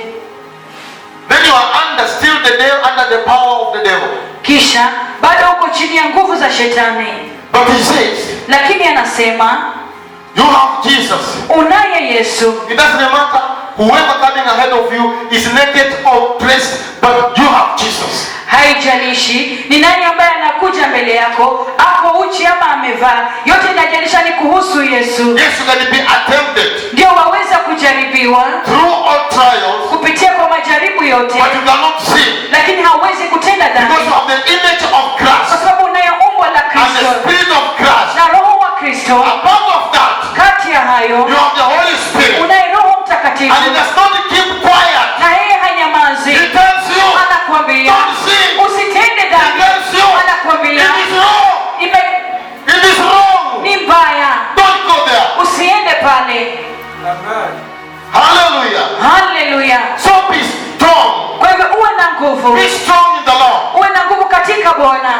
Then you are still the devil, under the power of the devil. Kisha bado uko chini ya nguvu za shetani. But he says, Lakini anasema you have Jesus. Unaye Yesu. It doesn't matter whoever coming ahead of you is naked or dressed, but you have Jesus. Haijalishi ni nani ambaye anakuja mbele yako, ako uchi ama amevaa, yote inajalisha ni kuhusu Yesu. Yes, you can be attempted. Ndio waweza kujaribiwa Through all trials, kupitia kwa majaribu yote, but you cannot sin. lakini hauwezi kutenda dhambi Because of the image of kwa Christ sababu unayo umbo la and the Kristo Spirit of Christ. na Roho wa Kristo. Above of that, Kati ya hayo you have the Holy Spirit. unaye Roho Mtakatifu, And he does not keep quiet. na yeye hanyamazi. He tells you, Anakuambia don't sin. usitende He dhambi. tells you, Anakuambia it is wrong. It is wrong. ni mbaya, Don't go there. usiende pale. Hallelujah. Haleluya! So be strong. Kwa hivyo uwe na nguvu, Be strong in the Lord. uwe na nguvu katika Bwana.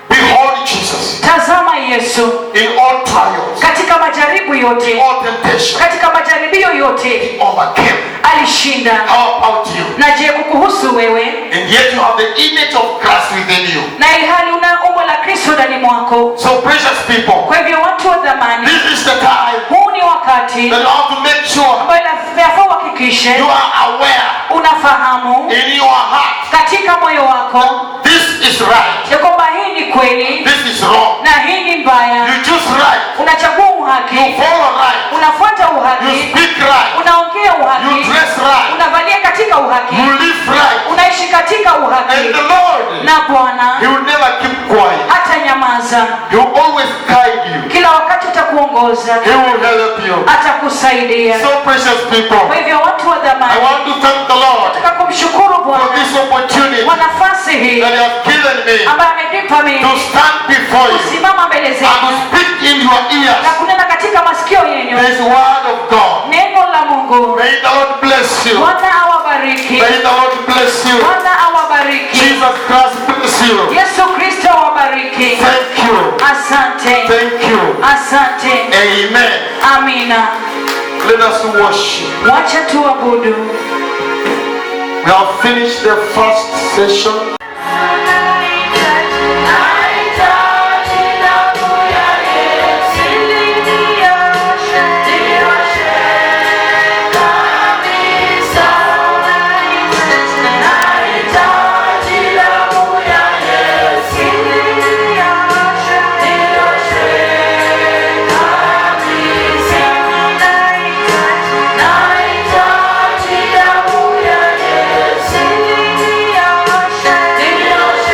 Behold Jesus Tazama Yesu in all trials, katika majaribu yote, all temptation. katika majaribio yote He overcame. alishinda. How about you? Na je, kukuhusu wewe? And yet you have the image of Christ within you. Na ilhali una umbo la Kristo ndani mwako. So precious people, Kwa hivyo watu wa dhamani, this is the time huu ni wakati that you have to make sure ambayo inafaa uhakikishe you are aware unafahamu in your heart katika moyo wako this is right, ya kwamba hii ni kweli this is wrong. na hii ni mbaya. You choose right, Unachagua you uhaki, follow right, unafuata you uhaki, speak right, unaongea you uhaki, dress right, unavalia katika uhaki, you live right. unaishi katika uhaki. And the Lord, Na Bwana He will never keep quiet. hata nyamaza, He will always guide you. kila wakati atakuongoza, He will help you. atakusaidia. So precious people, Kwa hivyo watu wa I dhamani, want to thank the Lord nataka kumshukuru for Bwana this opportunity kwa nafasi hii that He has given me ambayo amenipa to mimi stand before you kusimama mbele and to zenu speak in your na ears kunena katika masikio yenu this word of God. neno la Mungu. May the Lord bless you. Bwana awabariki, May the Lord bless you. Bwana awabariki, Jesus Christ bless you. Yesu Kristo awabariki. Thank you. Asante, Thank you. asante, Amen. amina. Let us worship. Wacha tuabudu. We have finished the first session. Yes.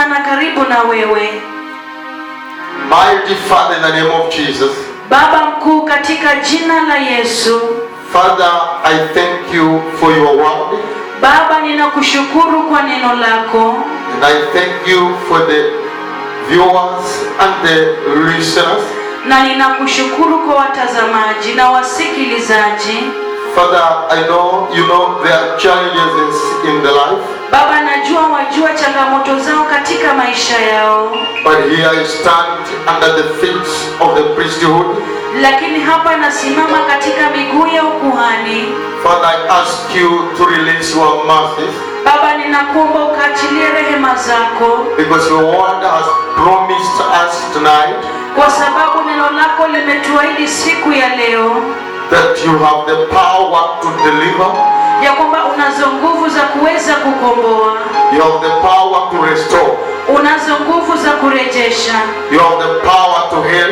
sana karibu na wewe. Mighty Father, in the name of Jesus. Baba mkuu, katika jina la Yesu. Father, I thank you for your word. Baba, ninakushukuru kwa neno lako. And I thank you for the viewers and the listeners. Na ninakushukuru kwa watazamaji na wasikilizaji. Father, I know you know there are challenges in the life. Baba, najua wajua changamoto zao katika maisha yao. But here I stand under the feet of the priesthood. Lakini hapa nasimama katika miguu ya ukuhani. Father, I ask you to release your mercy. Baba, ninakuomba ukaachilie rehema zako. Because your word has promised us tonight. Kwa sababu neno lako limetuahidi siku ya leo. That you have the power to deliver. Ya kwamba unazo nguvu za kuweza kukomboa. You have the power to restore. Unazo nguvu za kurejesha. You have the power to heal.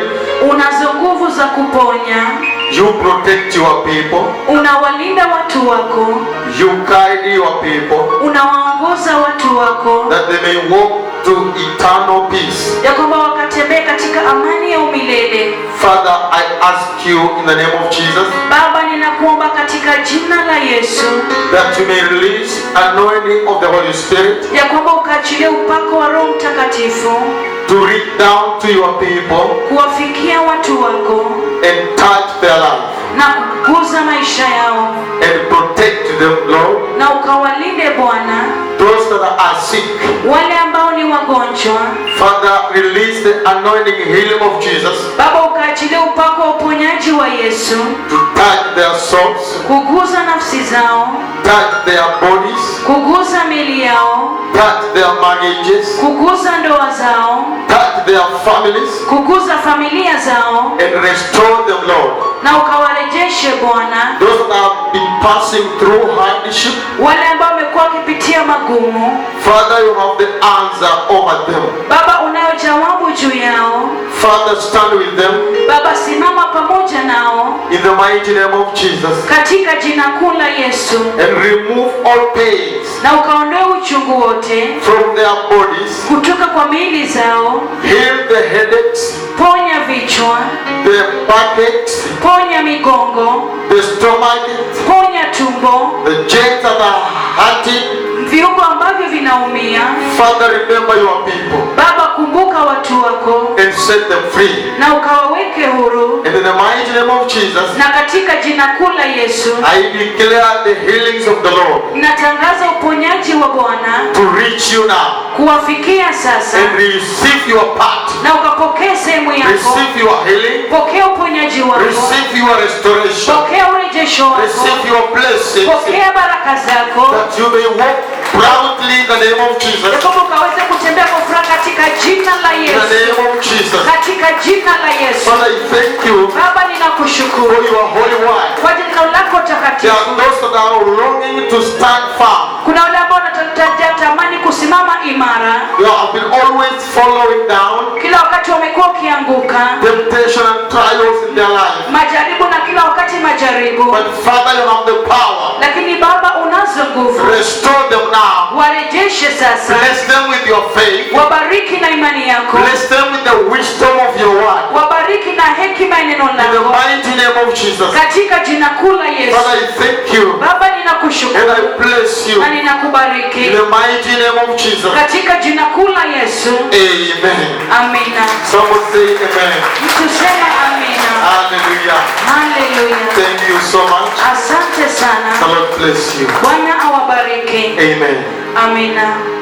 Unazo nguvu za kuponya. You protect your people. Unawalinda watu wako. You guide your people. Unawaongoza watu wako. That they may walk to eternal peace. Ya kwamba wakatembee katika amani ya umilele. Father, I ask you in the name of Jesus. Baba, ninakuomba katika jina la Yesu. That you may release anointing of the Holy Spirit. Ya kwamba ukaachilie upako wa Roho Mtakatifu. To reach down to your people. Kuwafikia watu wako. And touch their life. Na kuguza maisha yao. And protect them, Lord. Na ukawalinde Bwana. Those that are sick. Wale ambao ni wagonjwa. Father, release the anointing healing of Jesus. Baba, ukaachilie upako wa uponyaji wa Yesu. To touch their souls. Kuguza nafsi zao. Touch their bodies. Kuguza miili yao. Touch their marriages. Kuguza ndoa zao. Touch their families. Kuguza familia zao. And restore them, Lord. Na ukawarejeshe Bwana. Those that have been passing through hardship. Wale ambao wamekuwa wakipitia magumu. Father, you have the answer over them. Baba, unayo jawabu juu yao. Father, stand with them. Baba, simama pamoja nao. In the mighty name of Jesus. Katika jina kuu la Yesu. And remove all pains. Na ukaondoe uchungu wote. From their bodies. Kutoka kwa miili zao. Heal the headaches. Ponya vichwa. The backaches. Ponya migongo. The stomach. Ponya tumbo. The joints that are hurting. Viungo ambavyo vinaumia. Father, remember your people. Baba, kumbuka watu wako. And set them free. Na ukawaweke huru. And in the mighty name of Jesus. Na katika jina kuu la Yesu. I declare the healings of the Lord. Natangaza uponyaji wa Bwana. To reach you now. Kuwafikia sasa. And receive your part. Na ukapokea sehemu yako. Receive your healing. Pokea uponyaji wako. Receive your restoration. Pokea urejesho wako. Receive your blessings. Pokea baraka zako. That you may walk proudly in the name of Jesus. Yakobo ukaweze kutembea kwa furaha katika jina la In Yesu. the name of Jesus. Katika jina la Yesu. Father, I thank you. Baba, ninakushukuru For your holy word. kwa jina lako There takatifu. are those that are longing to stand firm. Kuna wale ambao wanatamani kusimama imara. You have been always following down. Kila wakati wamekuwa wakianguka. Temptation and trials in their life. Majaribu na kila wakati majaribu. But Father, you have the power. Lakini Baba, unazo nguvu. Restore them now. Warejeshe sasa. Bless them with your faith. Wabariki na imani yako. Bless them with the wisdom of your word. Wabariki na hekima ya neno In the lako. mighty name of Jesus. Katika jina kuu la Yesu. Father, I thank you. Baba, And ninakushukuru I bless you. na ninakubariki. In the mighty name of Jesus. Katika jina kuu la Yesu. Amen. Amina. Someone say amen. Mtu sema amina. Hallelujah. Haleluya. Thank you so much. Asante sana. The Lord bless you. Bwana awabariki. Amen. Amina.